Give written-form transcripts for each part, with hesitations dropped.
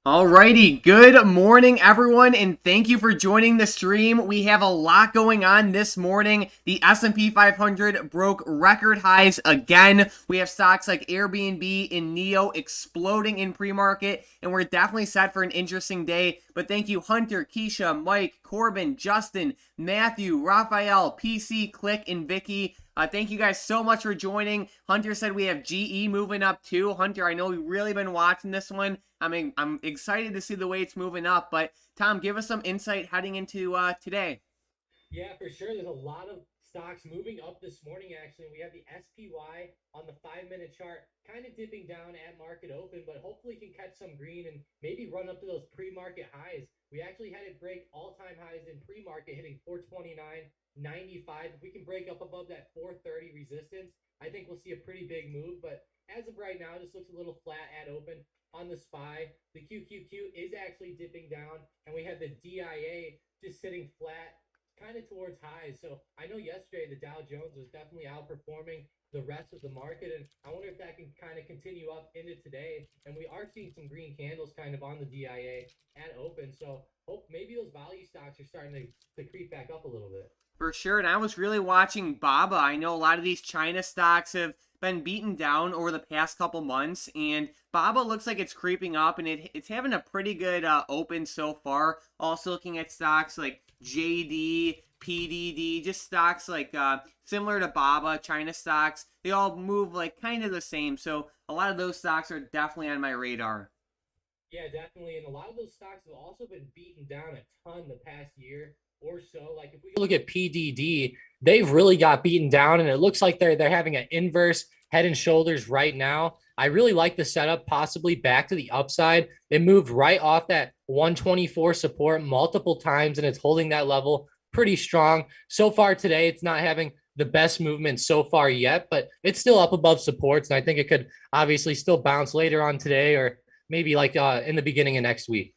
Alrighty, good morning everyone, and thank you for joining the stream. We have a lot going on this morning. The S&P 500 broke record highs again. We have stocks like Airbnb and NIO exploding in pre-market, and we're definitely set for an interesting day. But thank you Hunter, Keisha, Mike, Corbin, Justin, Matthew, Raphael, PC, Click, and Vicky. Thank you guys so much for joining. Hunter said we have GE moving up too. Hunter, I know we've really been watching this one. I'm excited to see the way it's moving up. But Tom, give us some insight heading into today. Yeah, for sure. There's a lot of stocks moving up this morning, actually. We have the SPY on the 5-minute chart kind of dipping down at market open, but hopefully can catch some green and maybe run up to those pre-market highs. We actually had it break all-time highs in pre-market, hitting 429.95. If we can break up above that 430 resistance, I think we'll see a pretty big move. But as of right now, this looks a little flat at open on the SPY. The QQQ is actually dipping down, and we have the DIA just sitting flat kind of towards highs. So I know yesterday the Dow Jones was definitely outperforming the rest of the market, and I wonder if that can kind of continue up into today. And we are seeing some green candles kind of on the DIA at open. So hope maybe those value stocks are starting to creep back up a little bit. For sure, and I was really watching BABA. I know a lot of these China stocks have been beaten down over the past couple months, and BABA looks like it's creeping up, and it's having a pretty good open so far. Also looking at stocks like JD, PDD, just stocks like similar to BABA, China stocks. They all move like kind of the same, so a lot of those stocks are definitely on my radar. Yeah, definitely. And a lot of those stocks have also been beaten down a ton the past year or so. Like if we look at PDD, they've really got beaten down, and it looks like they're having an inverse head and shoulders right now. I really like the setup, possibly back to the upside. It moved right off that 124 support multiple times, and it's holding that level pretty strong. So far today, it's not having the best movement so far yet, but it's still up above supports, and I think it could obviously still bounce later on today or maybe like in the beginning of next week.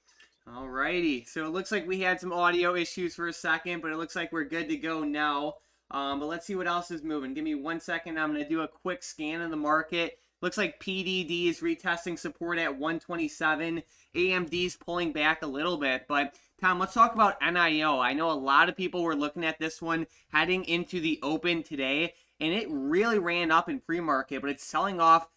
Alrighty, so it looks like we had some audio issues for a second, but it looks like we're good to go now. But let's see what else is moving. Give me 1 second. I'm going to do a quick scan of the market. Looks like PDD is retesting support at 127. AMD's pulling back a little bit. But Tom, let's talk about NIO. I know a lot of people were looking at this one heading into the open today, and it really ran up in pre-market, but it's selling off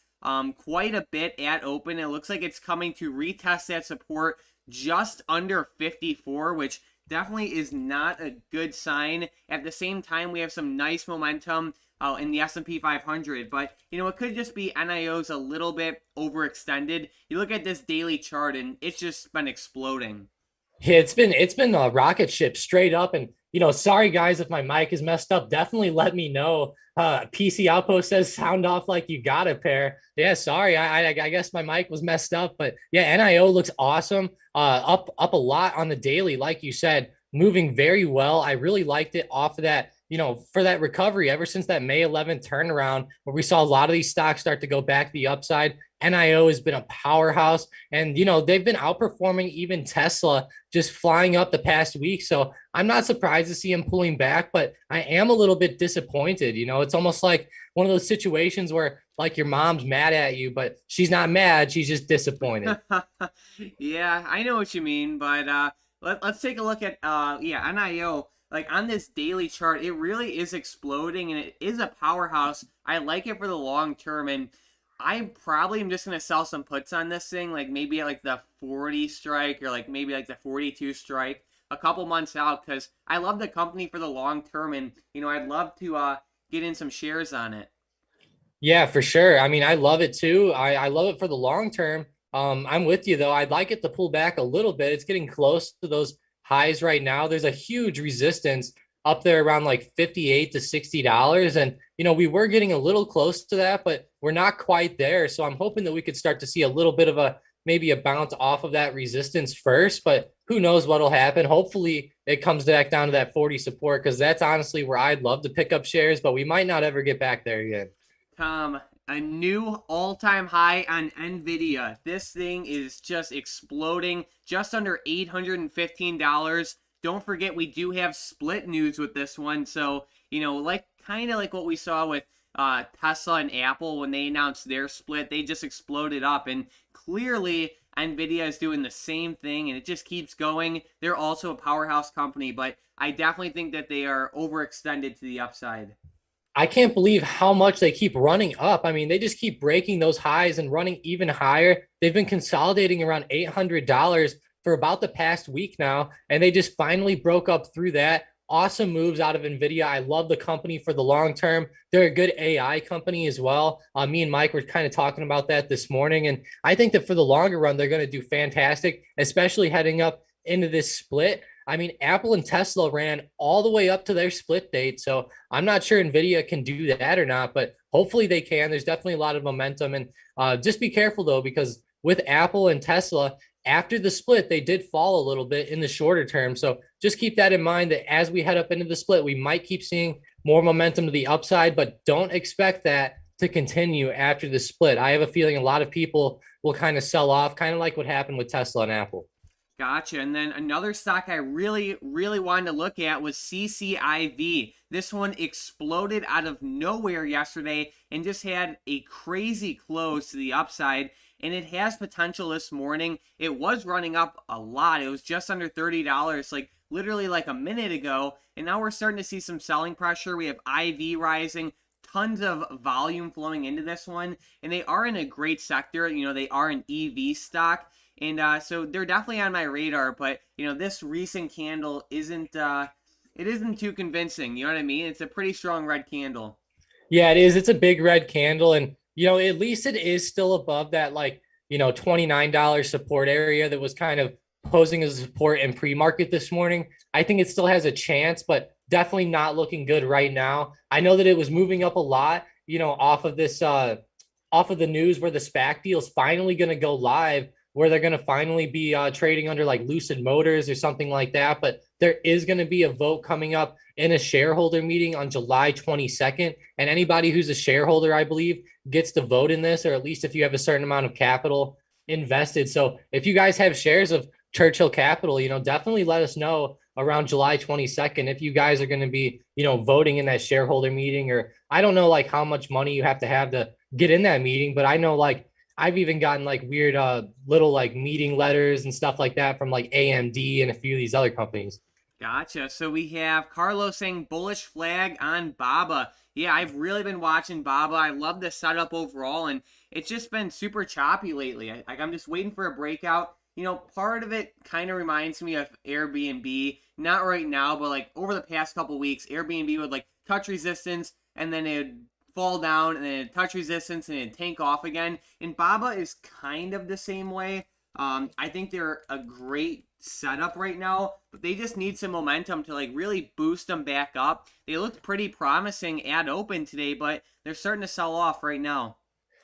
quite a bit at open. It looks like it's coming to retest that support just under 54, which definitely is not a good sign. At the same time, we have some nice momentum in the S&P 500, but it could just be NIO's a little bit overextended. You look at this daily chart, and it's just been exploding. Yeah, it's been a rocket ship straight up, and sorry guys if my mic is messed up. Definitely let me know. PC Outpost says sound off like you got a pair. Yeah, sorry, I guess my mic was messed up, but yeah, NIO looks awesome. Up a lot on the daily, like you said, moving very well. I really liked it off of that. For that recovery ever since that May 11th turnaround, where we saw a lot of these stocks start to go back to the upside. NIO has been a powerhouse, and they've been outperforming even Tesla, just flying up the past week. So I'm not surprised to see him pulling back, but I am a little bit disappointed. It's almost like one of those situations where like your mom's mad at you, but she's not mad, she's just disappointed. Yeah, I know what you mean, but let's take a look at yeah, NIO. Like on this daily chart, it really is exploding, and it is a powerhouse. I like it for the long term, and I probably am just gonna sell some puts on this thing, like maybe at like the 40 strike or like maybe like the 42 strike a couple months out, because I love the company for the long term, and I'd love to get in some shares on it. Yeah, for sure. I mean, I love it too. I love it for the long term. I'm with you though. I'd like it to pull back a little bit. It's getting close to those highs right now. There's a huge resistance up there around like 58 to $60. And, we were getting a little close to that, but we're not quite there. So I'm hoping that we could start to see a little bit of maybe a bounce off of that resistance first, but who knows what'll happen. Hopefully it comes back down to that 40 support, because that's honestly where I'd love to pick up shares, but we might not ever get back there again. Tom, a new all-time high on NVIDIA. This thing is just exploding, just under $815. Don't forget, we do have split news with this one. So, like kind of like what we saw with Tesla and Apple when they announced their split, they just exploded up. And clearly, NVIDIA is doing the same thing, and it just keeps going. They're also a powerhouse company, but I definitely think that they are overextended to the upside. I can't believe how much they keep running up. I mean, they just keep breaking those highs and running even higher. They've been consolidating around $800 for about the past week now, and they just finally broke up through that. Awesome moves out of NVIDIA. I love the company for the long term. They're a good AI company as well. Me and Mike were kind of talking about that this morning, and I think that for the longer run, they're going to do fantastic, especially heading up into this split. I mean, Apple and Tesla ran all the way up to their split date. So I'm not sure NVIDIA can do that or not, but hopefully they can. There's definitely a lot of momentum. And just be careful, though, because with Apple and Tesla, after the split, they did fall a little bit in the shorter term. So just keep that in mind that as we head up into the split, we might keep seeing more momentum to the upside, but don't expect that to continue after the split. I have a feeling a lot of people will kind of sell off, kind of like what happened with Tesla and Apple. Gotcha. And then another stock I really wanted to look at was CCIV. This one exploded out of nowhere yesterday and just had a crazy close to the upside. And it has potential this morning. It was running up a lot. It was just under $30, like literally like a minute ago. And now we're starting to see some selling pressure. We have IV rising, tons of volume flowing into this one. And they are in a great sector. You know, they are an EV stock. And so they're definitely on my radar, but you know, this recent candle isn't it isn't too convincing. You know what I mean? It's a pretty strong red candle. Yeah, it is. It's a big red candle, and at least it is still above that $29 support area that was kind of posing as support in pre-market this morning. I think it still has a chance, but definitely not looking good right now. I know that it was moving up a lot, off of this off of the news where the SPAC deal is finally going to go live, where they're going to finally be trading under like Lucid Motors or something like that. But there is going to be a vote coming up in a shareholder meeting on July 22nd. And anybody who's a shareholder, I believe, gets to vote in this, or at least if you have a certain amount of capital invested. So if you guys have shares of Churchill Capital, definitely let us know around July 22nd if you guys are going to be, voting in that shareholder meeting. Or I don't know how much money you have to get in that meeting, but I know I've even gotten weird little meeting letters and stuff like that from AMD and a few of these other companies. Gotcha. So we have Carlos saying bullish flag on BABA. Yeah, I've really been watching BABA. I love the setup overall, and it's just been super choppy lately. I'm just waiting for a breakout. Part of it kind of reminds me of Airbnb. Not right now, but over the past couple weeks, Airbnb would touch resistance, and then it would fall down, and then it'd touch resistance, and it'd tank off again. And BABA is kind of the same way. I think they're a great setup right now, but they just need some momentum to really boost them back up. They looked pretty promising at open today, but they're starting to sell off right now.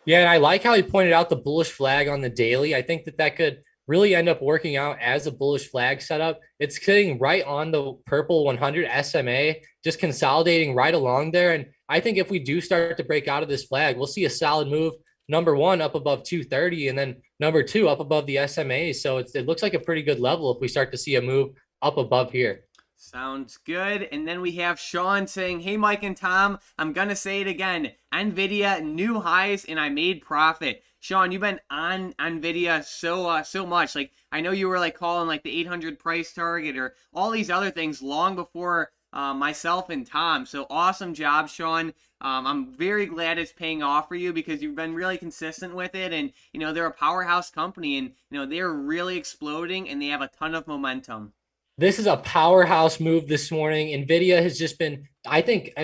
Yeah, and I like how he pointed out the bullish flag on the daily. I think that could really end up working out as a bullish flag setup. It's sitting right on the purple 100 SMA, just consolidating right along there. And I think if we do start to break out of this flag, we'll see a solid move. Number one, up above 230, and then number two, up above the SMA. So it looks like a pretty good level if we start to see a move up above here. Sounds good. And then we have Sean saying, hey, Mike and Tom, I'm going to say it again. NVIDIA, new highs, and I made profit. Sean, you've been on NVIDIA so much. I know you were calling the 800 price target or all these other things long before myself and Tom. So awesome job, Sean. I'm very glad it's paying off for you because you've been really consistent with it. And, they're a powerhouse company, and, they're really exploding, and they have a ton of momentum. This is a powerhouse move this morning. NVIDIA has just been, I think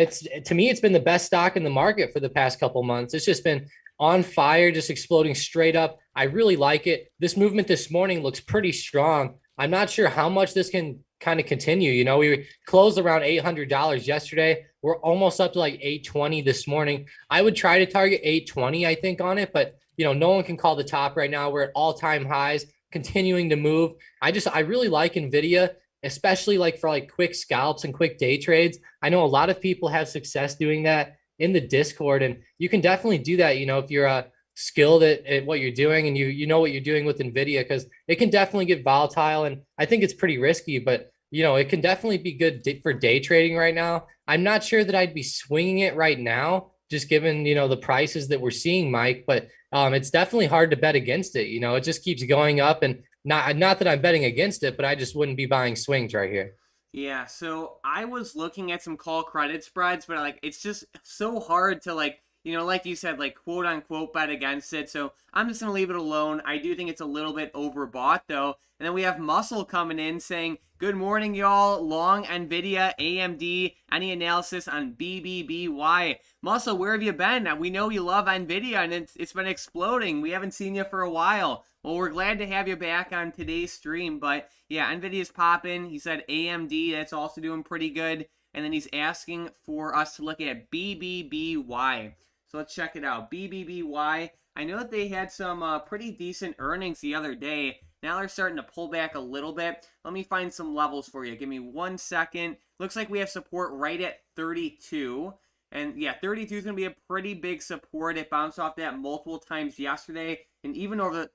to me, it's been the best stock in the market for the past couple months. It's just been on fire, just exploding straight up. I really like it. This movement this morning looks pretty strong. I'm not sure how much this can kind of continue. We closed around $800 yesterday. We're almost up to 820 this morning. I would try to target 820, I think, on it, but no one can call the top right now. We're at all-time highs, continuing to move. I really like NVIDIA, especially for quick scalps and quick day trades. I know a lot of people have success doing that in the Discord, and you can definitely do that, if you're skilled at what you're doing and you know what you're doing with NVIDIA, because it can definitely get volatile, and I think it's pretty risky, but it can definitely be good for day trading right now. I'm not sure that I'd be swinging it right now, just given, the prices that we're seeing, Mike. But it's definitely hard to bet against it. It just keeps going up, and not that I'm betting against it, but I just wouldn't be buying swings right here. Yeah, so I was looking at some call credit spreads, but like it's just so hard to like you said, like quote unquote bet against it. So I'm just gonna leave it alone. I do think it's a little bit overbought though. And then we have Muscle coming in saying, "Good morning, y'all. Long NVIDIA, AMD. Any analysis on BBBY?" Muscle, where have you been? We know you love NVIDIA, and it's been exploding. We haven't seen you for a while. Well, we're glad to have you back on today's stream. But yeah, NVIDIA's popping. He said AMD, that's also doing pretty good. And then he's asking for us to look at BBBY. So let's check it out. BBBY. I know that they had some pretty decent earnings the other day. Now they're starting to pull back a little bit. Let me find some levels for you. Give me 1 second. Looks like we have support right at 32. And yeah, 32 is going to be a pretty big support. It bounced off that multiple times yesterday. And even over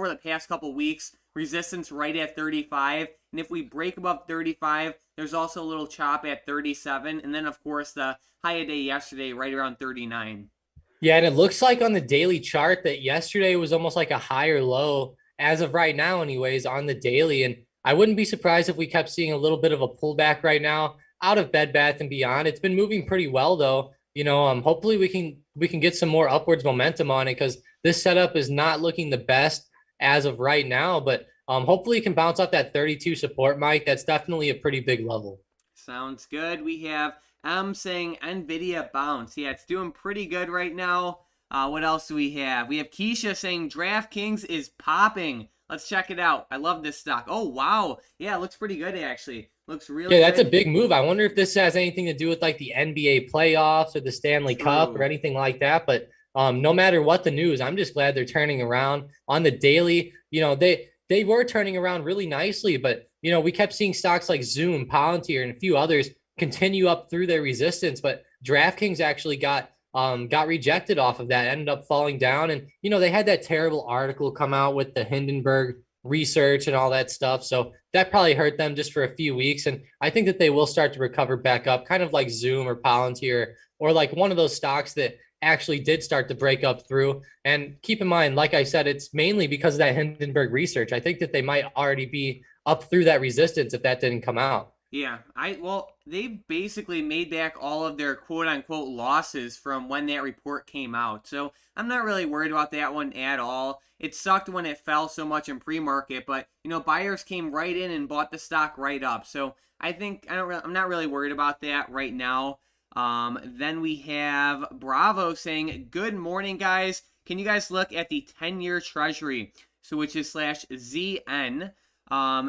the past couple weeks, resistance right at 35. And if we break above 35, there's also a little chop at 37. And then, of course, the high a day yesterday right around 39. Yeah, and it looks like on the daily chart that yesterday was almost like a higher low as of right now anyways on the daily. And I wouldn't be surprised if we kept seeing a little bit of a pullback right now out of Bed Bath and Beyond. It's been moving pretty well though. Hopefully we can get some more upwards momentum on it, because this setup is not looking the best as of right now. But hopefully it can bounce off that 32 support, Mike. That's definitely a pretty big level. Sounds good. We have saying NVIDIA bounce. Yeah, it's doing pretty good right now. What else do we have? We have Keisha saying DraftKings is popping. Let's check it out. I love this stock. Oh, wow. Yeah, it looks pretty good, actually. Looks really good. That's a good. big move. I wonder if this has anything to do with like the NBA playoffs or the Stanley Cup or anything like that. But no matter what the news, I'm just glad they're turning around on the daily. They were turning around really nicely, but we kept seeing stocks like Zoom, Palantir, and a few others continue up through their resistance. But DraftKings actually got rejected off of that, ended up falling down. And they had that terrible article come out with the Hindenburg research and all that stuff, so that probably hurt them just for a few weeks. And I think that they will start to recover back up, kind of like Zoom or Palantir, or like one of those stocks that actually did start to break up through. And keep in mind, like I said, it's mainly because of that Hindenburg research. I think that they might already be up through that resistance if that didn't come out. Yeah, they basically made back all of their quote-unquote losses from when that report came out. So I'm not really worried about that one at all. It sucked when it fell so much in pre-market, but buyers came right in and bought the stock right up. So I'm not really worried about that right now. Then we have Bravo saying, "Good morning, guys. Can you guys look at the 10-year Treasury?" So which is /ZN.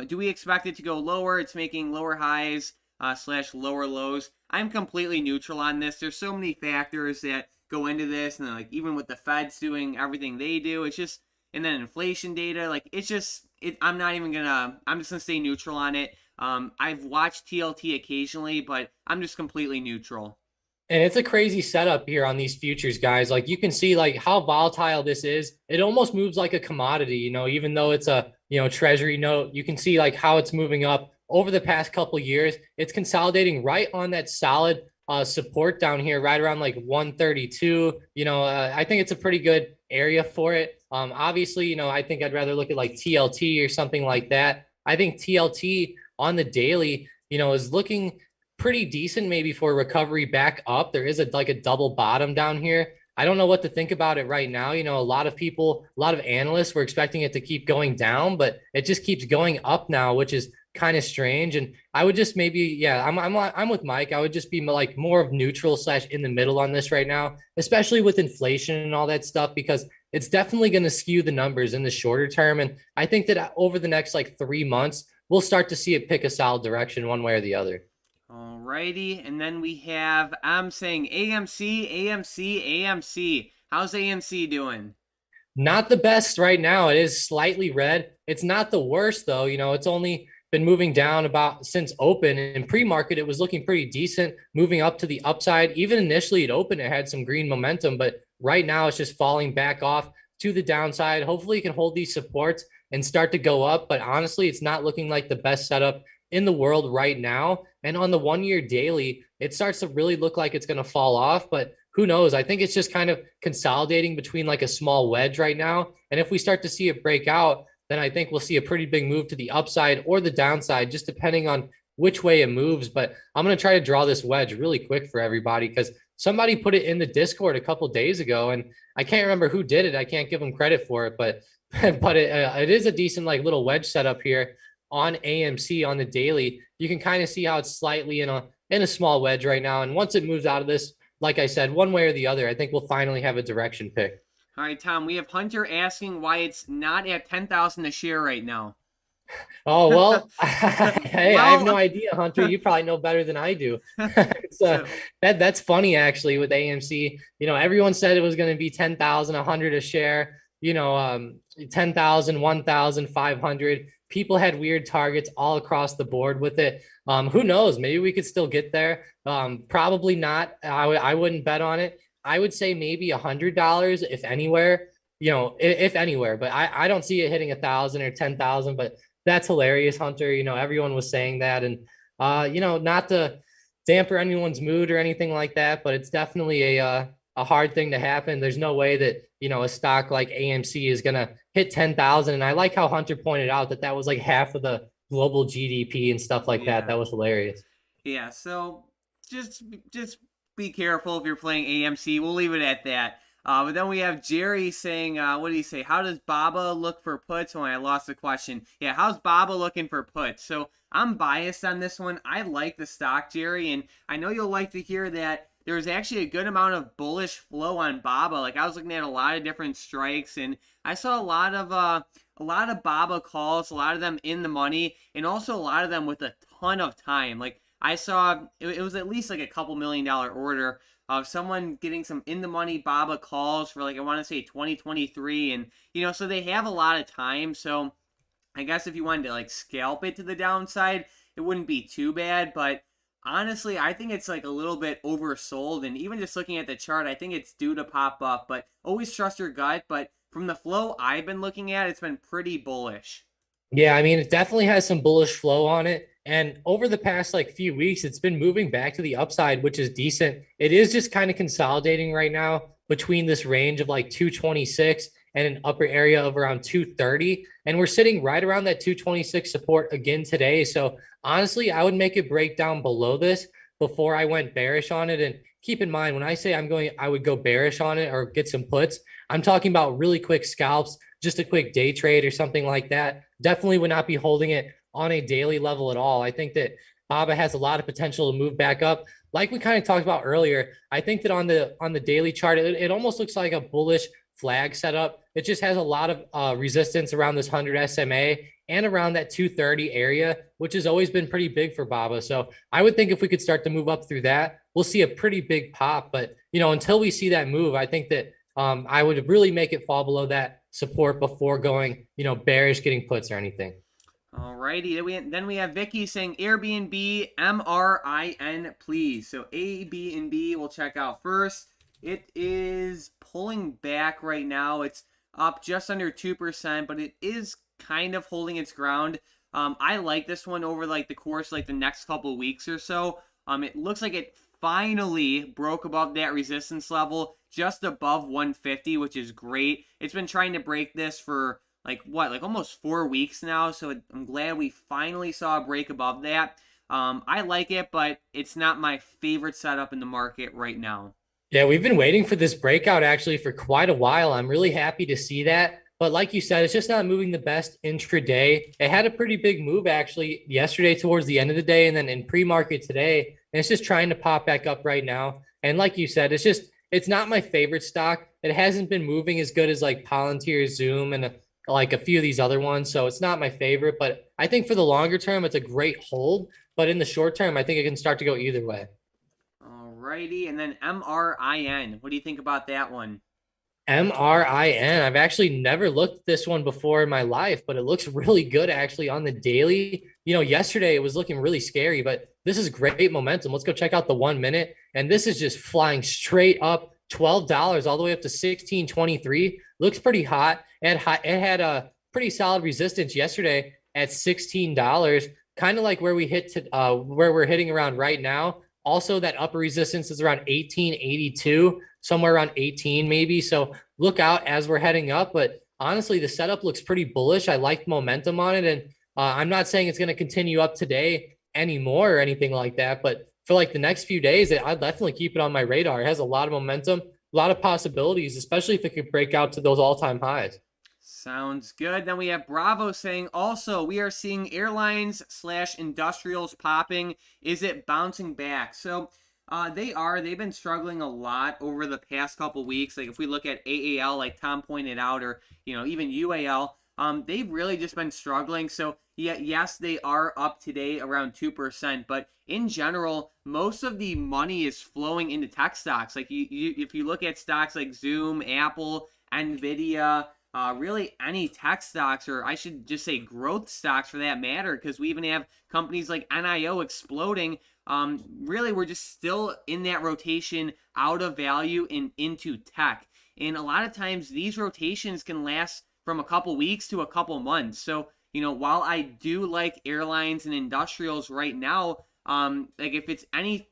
Do we expect it to go lower? It's making lower highs / lower lows. I'm completely neutral on this. There's so many factors that go into this, and like even with the Feds doing everything they do, it's just, and then inflation data, like I'm just gonna stay neutral on it. I've watched TLT occasionally, but I'm just completely neutral. And it's a crazy setup here on these futures, guys. Like you can see like how volatile this is. It almost moves like a commodity, even though it's a, Treasury note. You can see like how it's moving up over the past couple of years. It's consolidating right on that solid support down here, right around like 132. I think it's a pretty good area for it. Obviously, I think I'd rather look at like TLT or something like that. I think TLT on the daily, is looking pretty decent maybe for a recovery back up. There is a double bottom down here. I don't know what to think about it right now. A lot of analysts were expecting it to keep going down, but it just keeps going up now, which is kind of strange. And I would just I'm with Mike. I would just be like more of neutral / in the middle on this right now, especially with inflation and all that stuff, because it's definitely going to skew the numbers in the shorter term. And I think that over the next 3 months, we'll start to see it pick a solid direction one way or the other. Alrighty, and then we have, I'm saying AMC. How's AMC doing? Not the best right now. It is slightly red. It's not the worst though. It's only been moving down about since open. In pre-market, it was looking pretty decent, moving up to the upside. Even initially at open, it had some green momentum, but right now it's just falling back off to the downside. Hopefully it can hold these supports and start to go up, but honestly, it's not looking like the best setup in the world right now. And on the 1 year daily, it starts to really look like it's going to fall off, but who knows? I think it's just kind of consolidating between like a small wedge right now. And if we start to see it break out, then I think we'll see a pretty big move to the upside or the downside, just depending on which way it moves. But I'm going to try to draw this wedge really quick for everybody because somebody put it in the Discord a couple days ago, and I can't remember who did it. I can't give them credit for it, but it is a decent like little wedge setup here on AMC on the daily. You can kind of see how it's slightly in a small wedge right now, and once it moves out of this, like I said, one way or the other, I think we'll finally have a direction pick. All right, Tom, we have Hunter asking why it's not at 10,000 a share right now. Oh, well, hey, I have no idea, Hunter. You probably know better than I do. That's funny, actually, with AMC. Everyone said it was going to be 10,000, 100 a share, 10,000, 1,500. People had weird targets all across the board with it. Who knows? Maybe we could still get there. Probably not. I wouldn't bet on it. I would say maybe $100 if anywhere, if anywhere, but I don't see it hitting 1,000 or 10,000, but that's hilarious, Hunter. Everyone was saying that, and not to damper anyone's mood or anything like that, but it's definitely a hard thing to happen. There's no way that, a stock like AMC is going to hit 10,000. And I like how Hunter pointed out that was like half of the global GDP and stuff like that. That was hilarious. Yeah. So just be careful if you're playing AMC. We'll leave it at that. But then we have Jerry saying, what did he say? How does Baba look for puts? Oh, I lost the question. Yeah, how's Baba looking for puts? So I'm biased on this one. I like the stock, Jerry, and I know you'll like to hear that there's actually a good amount of bullish flow on Baba. Like, I was looking at a lot of different strikes, and I saw a lot of Baba calls, a lot of them in the money, and also a lot of them with a ton of time. Like, I saw it was at least like a couple $1 million order of someone getting some in the money Baba calls for, like, I want to say 2023, and so they have a lot of time. So I guess if you wanted to like scalp it to the downside, it wouldn't be too bad. But honestly, I think it's like a little bit oversold, and even just looking at the chart, I think it's due to pop up. But always trust your gut. But from the flow I've been looking at, it's been pretty bullish. Yeah, I mean, it definitely has some bullish flow on it. And over the past like few weeks, it's been moving back to the upside, which is decent. It is just kind of consolidating right now between this range of like 226 and an upper area of around 230. And we're sitting right around that 226 support again today. So honestly, I would make it break down below this before I went bearish on it. And keep in mind, when I say I would go bearish on it or get some puts, I'm talking about really quick scalps, just a quick day trade or something like that. Definitely would not be holding it on a daily level at all. I think that Baba has a lot of potential to move back up. Like we kind of talked about earlier, I think that on the daily chart, it almost looks like a bullish flag setup. It just has a lot of resistance around this 100 SMA and around that 230 area, which has always been pretty big for Baba. So I would think if we could start to move up through that, we'll see a pretty big pop. But, until we see that move, I think that I would really make it fall below that support before going, bearish, getting puts or anything. Alrighty, then we have Vicky saying Airbnb MRIN, please. So ABNB we'll check out first. It is pulling back right now. It's up just under 2%, but it is kind of holding its ground. I like this one over like the course like the next couple of weeks or so. It looks like it finally broke above that resistance level, just above 150, which is great. It's been trying to break this for like almost 4 weeks now. So I'm glad we finally saw a break above that. I like it, but it's not my favorite setup in the market right now. Yeah, we've been waiting for this breakout actually for quite a while. I'm really happy to see that. But like you said, it's just not moving the best intraday. It had a pretty big move actually yesterday towards the end of the day and then in pre-market today. And it's just trying to pop back up right now. And like you said, it's not my favorite stock. It hasn't been moving as good as like Palantir, Zoom, and like a few of these other ones. So it's not my favorite, but I think for the longer term, it's a great hold. But in the short term, I think it can start to go either way. Alrighty, and then MRIN. What do you think about that one? MRIN. I've actually never looked at this one before in my life, but it looks really good actually on the daily. Yesterday it was looking really scary, but this is great momentum. Let's go check out the 1 minute. And this is just flying straight up $12 all the way up to 16.23. Looks pretty hot. It had a pretty solid resistance yesterday at $16, kind of like where we hit to where we're hitting around right now. Also, that upper resistance is around 1882, somewhere around 18 maybe. So look out as we're heading up. But honestly, the setup looks pretty bullish. I like momentum on it. And I'm not saying it's going to continue up today anymore or anything like that. But for like the next few days, I'd definitely keep it on my radar. It has a lot of momentum, a lot of possibilities, especially if it could break out to those all-time highs. Sounds good. Then we have Bravo saying, also, we are seeing airlines / industrials popping. Is it bouncing back? So they've been struggling a lot over the past couple weeks. Like if we look at AAL, like Tom pointed out, or, even UAL, they've really just been struggling. So yeah, yes, they are up today around 2%, but in general, most of the money is flowing into tech stocks. Like if you look at stocks like Zoom, Apple, NVIDIA, really any tech stocks, or I should just say growth stocks for that matter, because we even have companies like NIO exploding. Really, we're just still in that rotation out of value and into tech. And a lot of times these rotations can last from a couple weeks to a couple months. So, while I do like airlines and industrials right now, like if it's any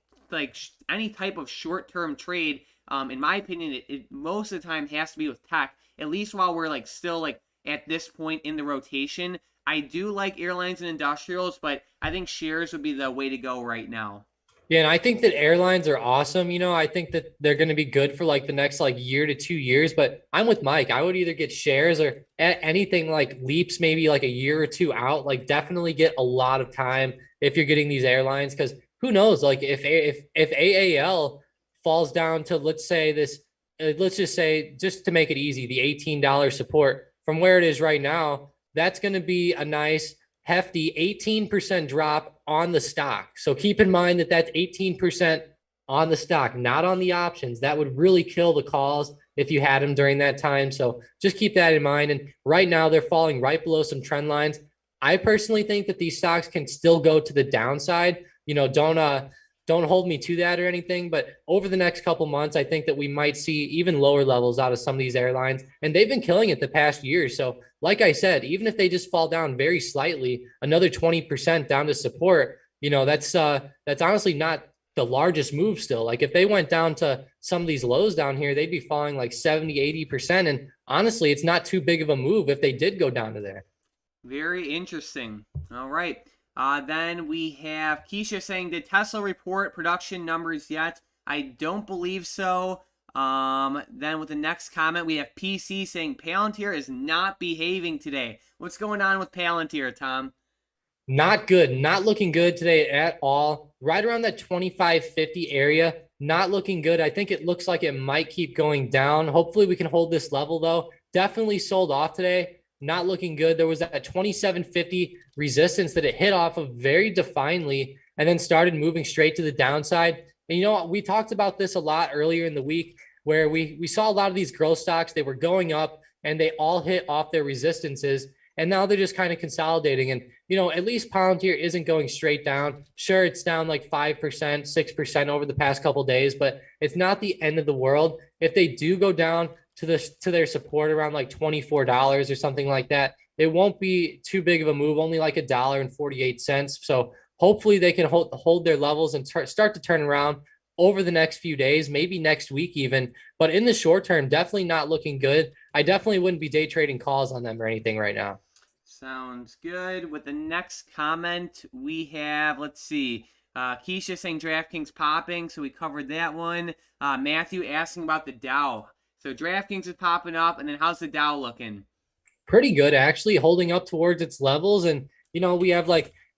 type of short-term trade, in my opinion, it most of the time has to be with tech, at least while we're still at this point in the rotation. I do like airlines and industrials, but I think shares would be the way to go right now. Yeah, and I think that airlines are awesome. I think that they're going to be good for the next year to 2 years. But I'm with Mike. I would either get shares or anything like leaps, maybe a year or two out. Definitely get a lot of time if you're getting these airlines, because who knows? If AAL falls down to, let's just say, just to make it easy, the $18 support from where it is right now, that's going to be a nice hefty 18% drop on the stock. So keep in mind that that's 18% on the stock, not on the options. That would really kill the calls if you had them during that time. So just keep that in mind. And right now they're falling right below some trend lines. I personally think that these stocks can still go to the downside. Don't hold me to that or anything, but over the next couple months, I think that we might see even lower levels out of some of these airlines, and they've been killing it the past year. So like I said, even if they just fall down very slightly, another 20% down to support, that's honestly not the largest move still. If they went down to some of these lows down here, they'd be falling 70, 80%. And honestly, it's not too big of a move if they did go down to there. Very interesting. All right. Then we have Keisha saying, did Tesla report production numbers yet? I don't believe so. Then with the next comment, we have PC saying Palantir is not behaving today. What's going on with Palantir, Tom? Not good. Not looking good today at all. Right around that 25.50 area. Not looking good. I think it looks like it might keep going down. Hopefully we can hold this level though. Definitely sold off today. Not looking good. There was that 27.50 resistance that it hit off of very definedly and then started moving straight to the downside. And we talked about this a lot earlier in the week where we saw a lot of these growth stocks. They were going up and they all hit off their resistances. And now they're just kind of consolidating. And, at least Palantir isn't going straight down. Sure, it's down 5%, 6% over the past couple of days, but it's not the end of the world. If they do go down to their support around $24 or something like that, it won't be too big of a move, only $1.48. So hopefully they can hold their levels and start to turn around over the next few days, maybe next week even. But in the short term, definitely not looking good. I definitely wouldn't be day trading calls on them or anything right now. Sounds good. With the next comment, we have, let's see, Keisha saying DraftKings popping, so we covered that one. Matthew asking about the Dow. So DraftKings is popping up, and then how's the Dow looking? Pretty good, actually, holding up towards its levels. And, we have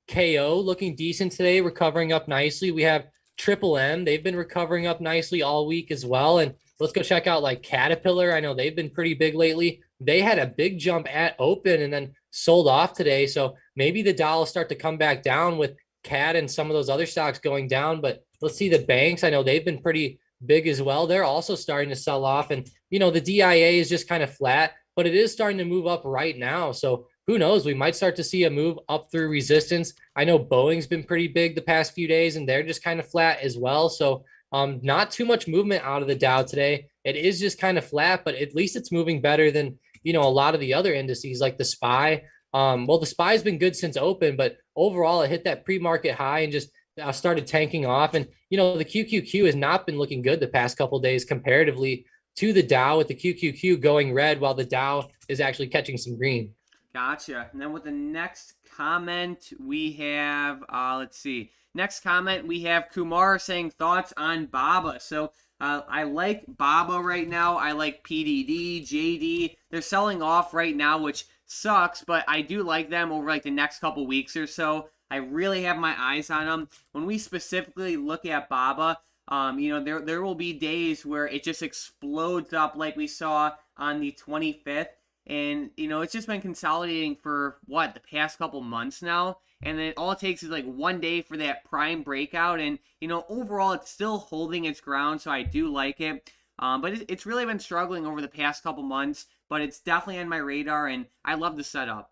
KO looking decent today, recovering up nicely. We have Triple M. They've been recovering up nicely all week as well. And let's go check out Caterpillar. I know they've been pretty big lately. They had a big jump at open and then sold off today. So maybe the Dow will start to come back down with CAT and some of those other stocks going down. But let's see the banks. I know they've been pretty big as well. They're also starting to sell off. And, the DIA is just kind of flat, but it is starting to move up right now. So who knows? We might start to see a move up through resistance. I know Boeing's been pretty big the past few days, and they're just kind of flat as well. So not too much movement out of the Dow today. It is just kind of flat, but at least it's moving better than, a lot of the other indices like the SPY. The SPY has been good since open, but overall it hit that pre-market high and just started tanking off. And, the QQQ has not been looking good the past couple of days comparatively to the Dow, with the QQQ going red while the Dow is actually catching some green. Gotcha. And then with the next comment, we have, let's see. Next comment, we have Kumar saying thoughts on BABA. So I like BABA right now. I like PDD, JD. They're selling off right now, which sucks, but I do like them over like the next couple weeks or so. I really have my eyes on them. When we specifically look at BABA, there will be days where it just explodes up like we saw on the 25th. And, it's just been consolidating for, the past couple months now. And then all it takes is, like, one day for that prime breakout. And, overall, it's still holding its ground, so I do like it. But it's really been struggling over the past couple months. But it's definitely on my radar, and I love the setup.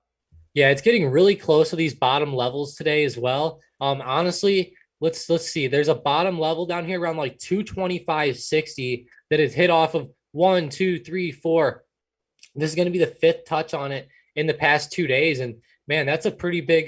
Yeah, it's getting really close to these bottom levels today as well. Honestly, let's see. There's a bottom level down here around, like, 225.60 that is hit off of 1, 2, 3, 4. This is going to be the 5th touch on it in the past 2 days. And man, that's a pretty big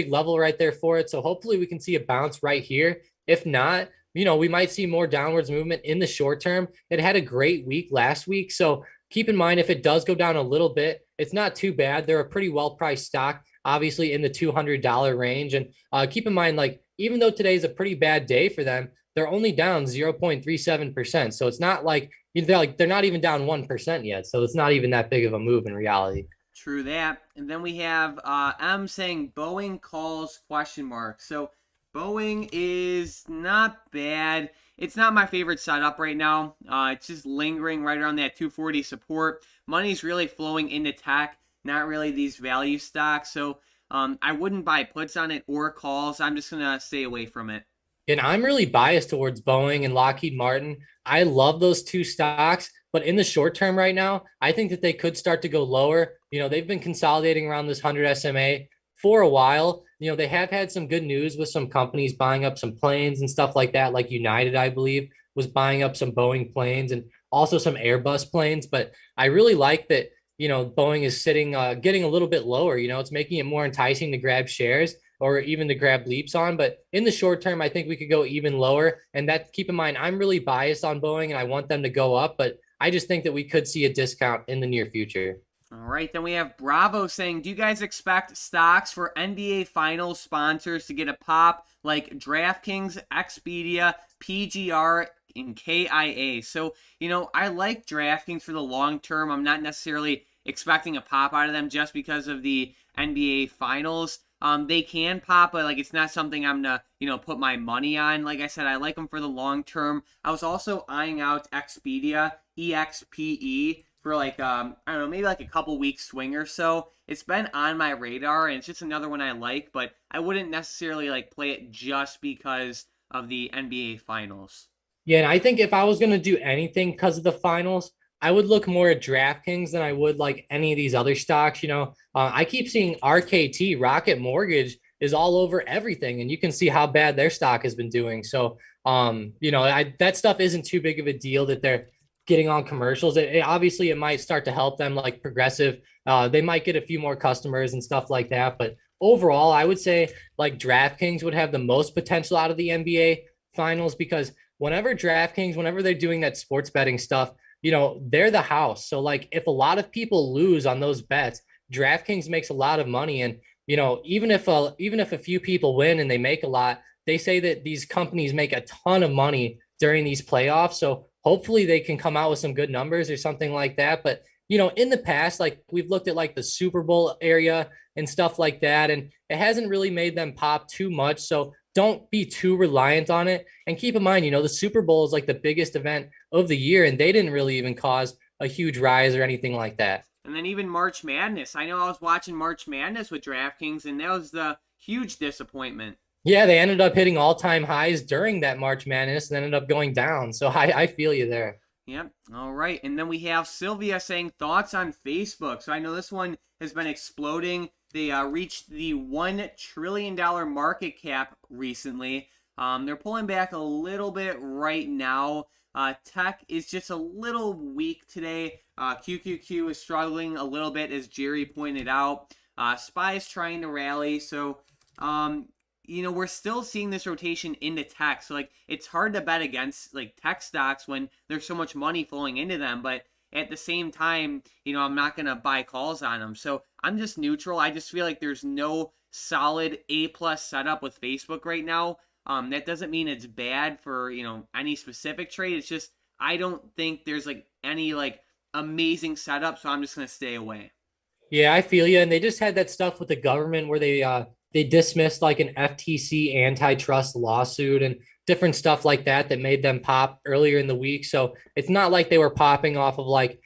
level right there for it. So hopefully we can see a bounce right here. If not, we might see more downwards movement in the short term. It had a great week last week. So keep in mind, if it does go down a little bit, it's not too bad. They're a pretty well-priced stock, obviously in the $200 range. And keep in mind, like, even though today's a pretty bad day for them, they're only down 0.37%. So it's not like, they're not even down 1% yet. So it's not even that big of a move in reality. True that. And then we have M saying Boeing calls ? So Boeing is not bad. It's not my favorite setup right now. It's just lingering right around that 240 support. Money's really flowing into tech, not really these value stocks. So I wouldn't buy puts on it or calls. I'm just going to stay away from it. And I'm really biased towards Boeing and Lockheed Martin. I love those two stocks, but in the short term right now, I think that they could start to go lower. They've been consolidating around this 100 SMA for a while. They have had some good news with some companies buying up some planes and stuff like that, like United, I believe, was buying up some Boeing planes and also some Airbus planes. But I really like that, Boeing is getting a little bit lower. It's making it more enticing to grab shares or even to grab leaps on. But in the short term, I think we could go even lower. And that, keep in mind, I'm really biased on Boeing and I want them to go up, but I just think that we could see a discount in the near future. All right, then we have Bravo saying, do you guys expect stocks for NBA Finals sponsors to get a pop like DraftKings, Expedia, PGR, and KIA? So, I like DraftKings for the long term. I'm not necessarily expecting a pop out of them just because of the NBA Finals. They can pop, but it's not something I'm gonna put my money on. Like I said, I like them for the long term. I was also eyeing out Expedia, EXPE, for I don't know, maybe a couple weeks swing or so. It's been on my radar, and it's just another one I like, but I wouldn't necessarily play it just because of the NBA Finals. Yeah, and I think if I was gonna do anything because of the finals, I would look more at DraftKings than I would any of these other stocks. I keep seeing RKT, Rocket Mortgage, is all over everything, and you can see how bad their stock has been doing. So, that stuff isn't too big of a deal that they're getting on commercials. Obviously, it might start to help them, like Progressive. They might get a few more customers and stuff like that. But overall, I would say DraftKings would have the most potential out of the NBA Finals, because whenever they're doing that sports betting stuff, they're the house. So if a lot of people lose on those bets, DraftKings makes a lot of money. And, even if a few people win and they make a lot, they say that these companies make a ton of money during these playoffs. So hopefully they can come out with some good numbers or something like that. But, in the past, we've looked at the Super Bowl area and stuff like that, and it hasn't really made them pop too much. So don't be too reliant on it. And keep in mind, the Super Bowl is the biggest event of the year, and they didn't really even cause a huge rise or anything like that. And then even March Madness. I know I was watching March Madness with DraftKings, and that was the huge disappointment. Yeah, they ended up hitting all-time highs during that March Madness and ended up going down. So I feel you there. Yep. All right. And then we have Sylvia saying thoughts on Facebook. So I know this one has been exploding. They reached the $1 trillion market cap recently. They're pulling back a little bit right now. Tech is just a little weak today. QQQ is struggling a little bit, as Jerry pointed out. SPY is trying to rally. So we're still seeing this rotation into tech. So like it's hard to bet against like tech stocks when there's so much money flowing into them, but at the same time, I'm not going to buy calls on them. So I'm just neutral. I just feel like there's no solid A plus setup with Facebook right now. That doesn't mean it's bad for, any specific trade. It's just, I don't think there's like any like amazing setup. So I'm just going to stay away. Yeah, I feel you. And they just had that stuff with the government where they dismissed like an FTC antitrust lawsuit and different stuff like that that made them pop earlier in the week. So it's not like they were popping off of like,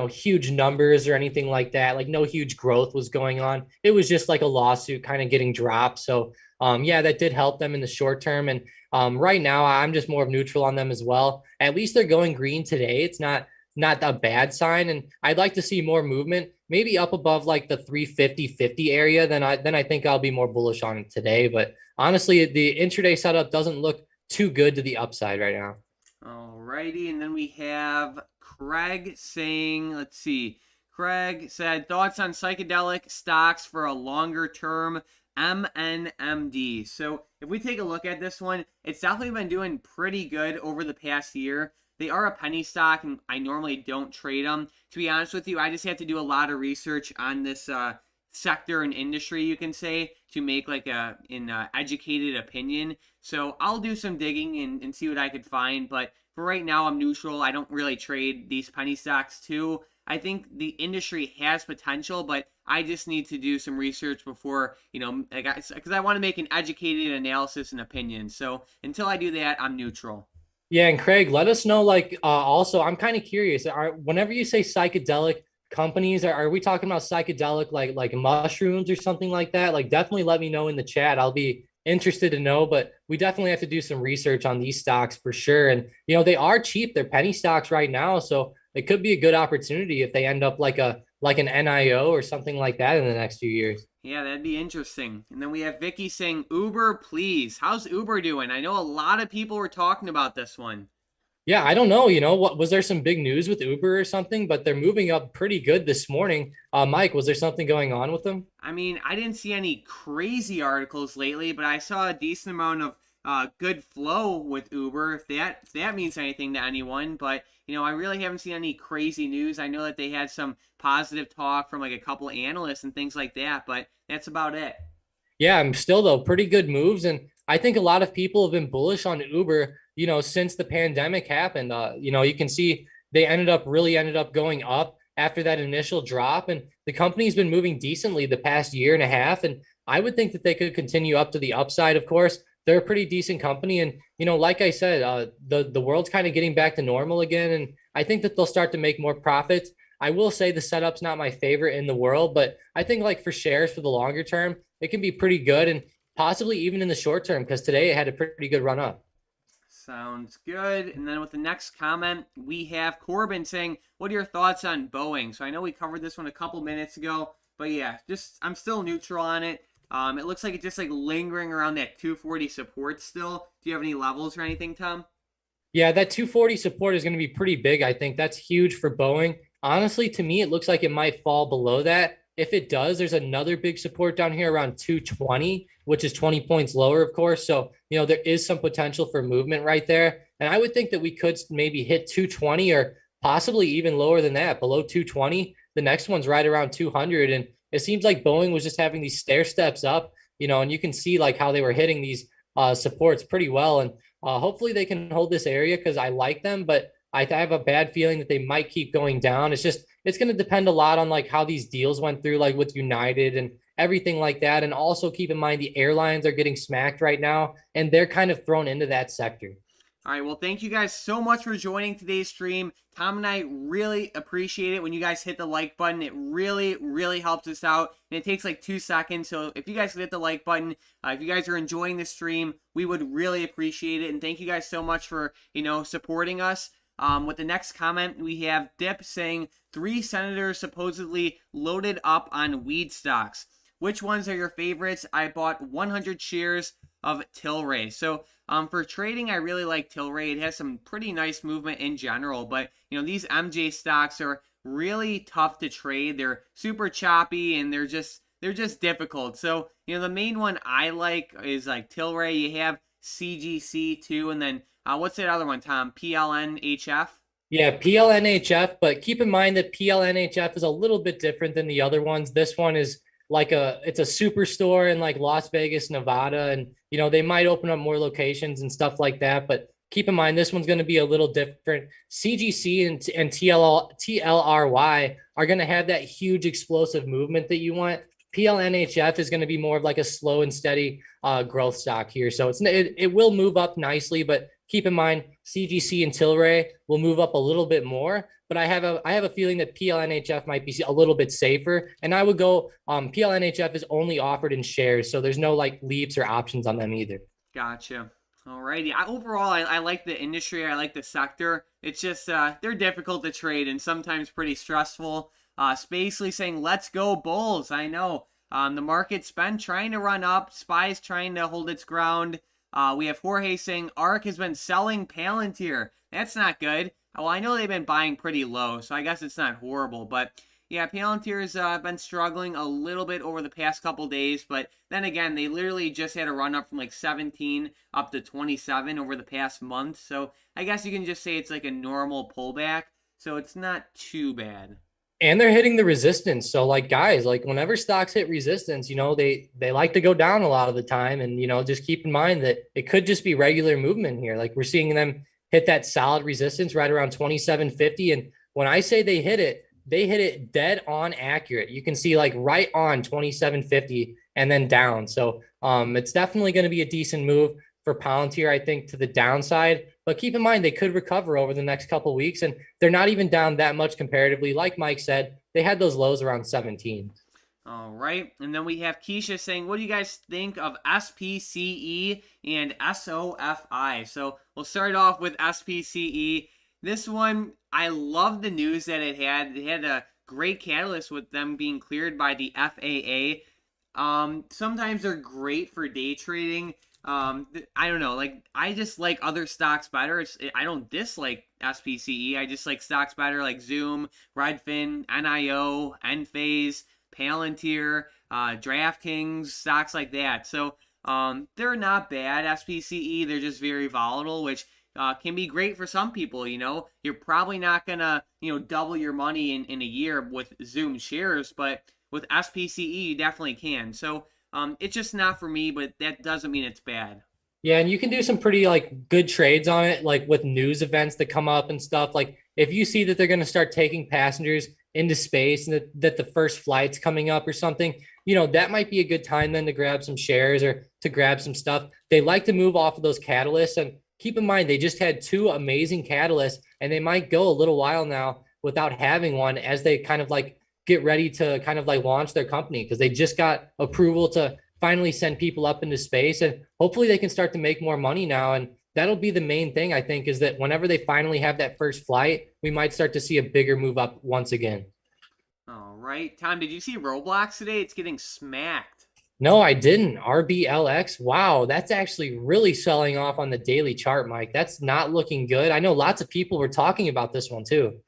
huge numbers or anything like that. Like no huge growth was going on. It was just like a lawsuit kind of getting dropped. So yeah, that did help them in the short term. And right now I'm just more of neutral on them as well. At least they're going green today. It's not a bad sign. And I'd like to see more movement, maybe up above like the 350-50 area. Then I think I'll be more bullish on it today. But honestly, the intraday setup doesn't look too good to the upside right now. Alrighty, and then we have Craig saying, let's see. Craig said, thoughts on psychedelic stocks for a longer term, MNMD. So if we take a look at this one, it's definitely been doing pretty good over the past year. They are a penny stock, and I normally don't trade them. To be honest with you, I just have to do a lot of research on this sector and industry, you can say, to make like an educated opinion. So I'll do some digging and see what I could find. But for right now, I'm neutral. I don't really trade these penny stocks too. I think the industry has potential, but I just need to do some research before, because I want to make an educated analysis and opinion. So until I do that, I'm neutral. Yeah, and Craig, let us know. Like, also, I'm kind of curious. Whenever you say psychedelic companies, are we talking about psychedelic like mushrooms or something like that? Like, definitely let me know in the chat. I'll be interested to know. But we definitely have to do some research on these stocks for sure. And they are cheap. They're penny stocks right now, so it could be a good opportunity if they end up like an NIO or something like that in the next few years. Yeah, that'd be interesting. And then we have Vicky saying, Uber, please. How's Uber doing? I know a lot of people were talking about this one. Yeah, I don't know. What was there some big news with Uber or something? But they're moving up pretty good this morning. Mike, was there something going on with them? I mean, I didn't see any crazy articles lately, but I saw a decent amount of good flow with Uber, if that means anything to anyone. But I really haven't seen any crazy news. I know that they had some positive talk from like a couple analysts and things like that, but that's about it. Yeah, I'm still though pretty good moves, and I think a lot of people have been bullish on Uber, since the pandemic happened. You can see they really ended up going up after that initial drop, and the company's been moving decently the past year and a half, and I would think that they could continue up to the upside. Of course, they're a pretty decent company, and like I said, the world's kind of getting back to normal again, and I think that they'll start to make more profits. I will say the setup's not my favorite in the world, but I think like for shares for the longer term, it can be pretty good, and possibly even in the short term, because today it had a pretty good run up. Sounds good. And then with the next comment, we have Corbin saying, what are your thoughts on Boeing? So I know we covered this one a couple minutes ago, but yeah, I'm still neutral on it. It looks like it's just like lingering around that 240 support still. Do you have any levels or anything, Tom? Yeah, that 240 support is going to be pretty big. I think that's huge for Boeing. Honestly, to me, it looks like it might fall below that. If it does, there's another big support down here around 220, which is 20 points lower, of course. So, there is some potential for movement right there. And I would think that we could maybe hit 220 or possibly even lower than that, below 220. The next one's right around 200. And it seems like Boeing was just having these stair steps up, and you can see like how they were hitting these supports pretty well. And hopefully they can hold this area because I like them, but I have a bad feeling that they might keep going down. It's going to depend a lot on like how these deals went through, like with United and everything like that. And also keep in mind the airlines are getting smacked right now, and they're kind of thrown into that sector. All right, well, thank you guys so much for joining today's stream. Tom and I really appreciate it when you guys hit the like button. It really, really helps us out, and it takes like 2 seconds. So if you guys could hit the like button, if you guys are enjoying the stream, we would really appreciate it. And thank you guys so much for, supporting us. With the next comment, we have Dip saying 3 senators supposedly loaded up on weed stocks. Which ones are your favorites? I bought 100 shares of Tilray. So for trading, I really like Tilray. It has some pretty nice movement in general, but these MJ stocks are really tough to trade. They're super choppy, and they're just they're just difficult. So, the main one I like is like Tilray. You have CGC too, and then what's that other one, Tom? PLNHF? Yeah, PLNHF, but keep in mind that PLNHF is a little bit different than the other ones. This one is like it's a superstore in like Las Vegas, Nevada, and they might open up more locations and stuff like that, but keep in mind this one's going to be a little different. CGC and TLRY are going to have that huge explosive movement that you want. PLNHF is going to be more of like a slow and steady growth stock here. So it will move up nicely, but keep in mind CGC and Tilray will move up a little bit more. But I have a feeling that PLNHF might be a little bit safer. And I would go PLNHF is only offered in shares, so there's no like leaps or options on them either. Gotcha. Alrighty. Overall, I like the industry. I like the sector. It's just they're difficult to trade and sometimes pretty stressful. Basically saying, let's go Bulls. I know. The market's been trying to run up. SPY's trying to hold its ground. We have Jorge saying, ARK has been selling Palantir. That's not good. Well, I know they've been buying pretty low, so I guess it's not horrible. But yeah, Palantir's been struggling a little bit over the past couple days. But then again, they literally just had a run up from like 17 up to 27 over the past month. So I guess you can just say it's like a normal pullback. So it's not too bad. And they're hitting the resistance. So like guys, like whenever stocks hit resistance, they like to go down a lot of the time. And, just keep in mind that it could just be regular movement here. Like we're seeing them hit that solid resistance right around 27.50. And when I say they hit it dead on accurate. You can see like right on 27.50 and then down. So it's definitely going to be a decent move for Palantir, I think, to the downside. But keep in mind, they could recover over the next couple of weeks, and they're not even down that much comparatively. Like Mike said, they had those lows around 17. All right. And then we have Keisha saying, what do you guys think of SPCE and SOFI? So we'll start off with SPCE. This one, I love the news that it had. It had a great catalyst with them being cleared by the FAA. Sometimes they're great for day trading. I don't know, like I just like other stocks better. I don't dislike SPCE. I just like stocks better, like Zoom, Redfin, NIO, Enphase, Palantir, DraftKings, stocks like that. So they're not bad, SPCE. They're just very volatile, which can be great for some people. You're probably not gonna double your money in a year with Zoom shares, but with SPCE you definitely can. So it's just not for me, but that doesn't mean it's bad. Yeah, and you can do some pretty like good trades on it, like with news events that come up and stuff. Like if you see that they're going to start taking passengers into space and that the first flight's coming up or something, that might be a good time then to grab some shares or to grab some stuff. They like to move off of those catalysts, and keep in mind they just had two amazing catalysts, and they might go a little while now without having one as they kind of like get ready to kind of like launch their company, because they just got approval to finally send people up into space, and hopefully they can start to make more money now. And that'll be the main thing, I think, is that whenever they finally have that first flight, we might start to see a bigger move up once again. All right. Tom, did you see Roblox today? It's getting smacked. No, I didn't. RBLX. Wow, that's actually really selling off on the daily chart, Mike. That's not looking good. I know lots of people were talking about this one too.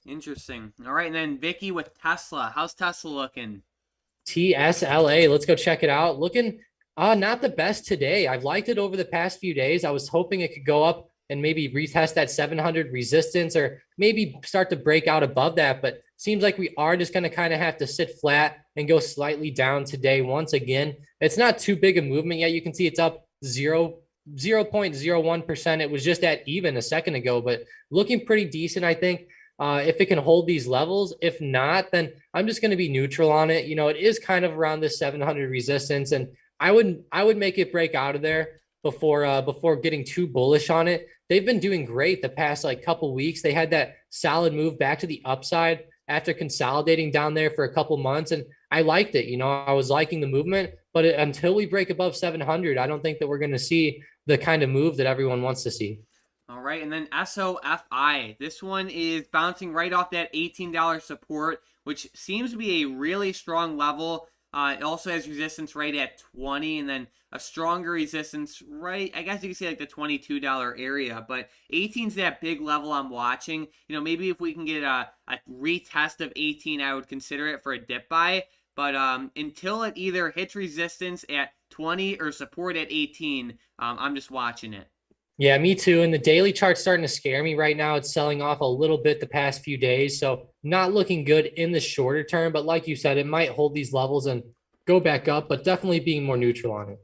Interesting. All right, and then Vicky with Tesla. How's Tesla looking? TSLA. Let's go check it out. Looking not the best today. I've liked it over the past few days. I was hoping it could go up and maybe retest that 700 resistance or maybe start to break out above that. But seems like we are just going to kind of have to sit flat and go slightly down today once again. It's not too big a movement yet. You can see it's up 0.01%. It was just at even a second ago, but looking pretty decent, I think. If it can hold these levels. If not, then I'm just going to be neutral on it. It is kind of around this 700 resistance, and I would make it break out of there before getting too bullish on it. They've been doing great the past like couple weeks. They had that solid move back to the upside after consolidating down there for a couple months, and I liked it. I was liking the movement, but until we break above 700, I don't think that we're going to see the kind of move that everyone wants to see. All right, and then SOFI. This one is bouncing right off that $18 support, which seems to be a really strong level. It also has resistance right at 20, and then a stronger resistance right, I guess you could say like the $22 area, but 18 is that big level I'm watching. Maybe if we can get a retest of 18, I would consider it for a dip buy. But until it either hits resistance at 20 or support at 18, I'm just watching it. Yeah, me too. And the daily chart's starting to scare me right now. It's selling off a little bit the past few days. So not looking good in the shorter term. But like you said, it might hold these levels and go back up, but definitely being more neutral on it.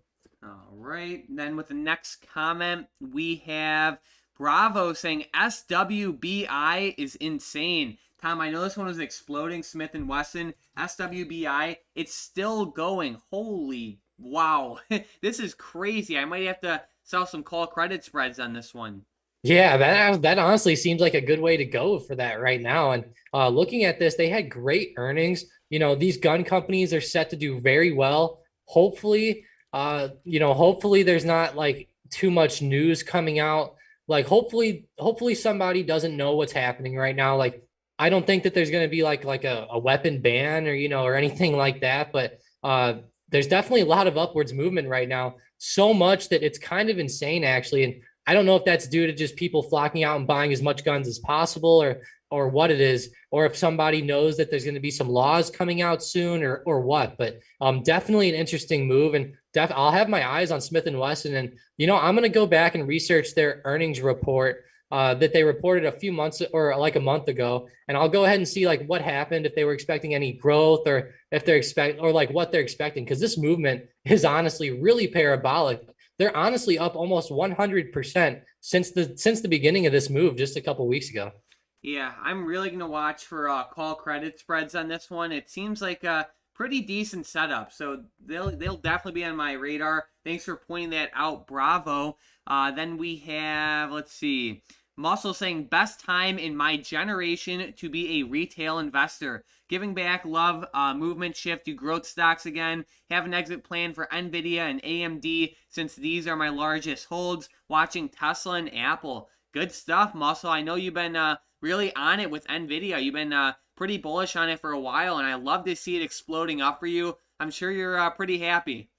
All right. And then with the next comment, we have Bravo saying SWBI is insane. Tom, I know this one was exploding. Smith and Wesson, SWBI, it's still going. Holy wow. This is crazy. I might have to sell some call credit spreads on this one. Yeah, that honestly seems like a good way to go for that right now. And looking at this, they had great earnings. These gun companies are set to do very well. Hopefully, hopefully there's not like too much news coming out. Like hopefully somebody doesn't know what's happening right now. Like I don't think that there's going to be like a weapon ban or anything like that. But there's definitely a lot of upwards movement right now. So much that it's kind of insane, actually. And I don't know if that's due to just people flocking out and buying as much guns as possible or what it is, or if somebody knows that there's going to be some laws coming out soon or what. But definitely an interesting move. And I'll have my eyes on Smith and Wesson. And, I'm going to go back and research their earnings report that they reported a few months or like a month ago. And I'll go ahead and see like what happened, if they were expecting any growth or if they're like what they're expecting. Because this movement is honestly really parabolic. They're honestly up almost 100% since the beginning of this move just a couple of weeks ago. Yeah, I'm really going to watch for call credit spreads on this one. It seems like a pretty decent setup, so they'll definitely be on my radar. Thanks for pointing that out, Bravo. Then we have, let's see, Muscle saying, best time in my generation to be a retail investor. Giving back, love movement shift to growth stocks again. Have an exit plan for NVIDIA and AMD since these are my largest holds. Watching Tesla and Apple. Good stuff, Muscle. I know you've been really on it with NVIDIA. You've been pretty bullish on it for a while, and I love to see it exploding up for you. I'm sure you're pretty happy.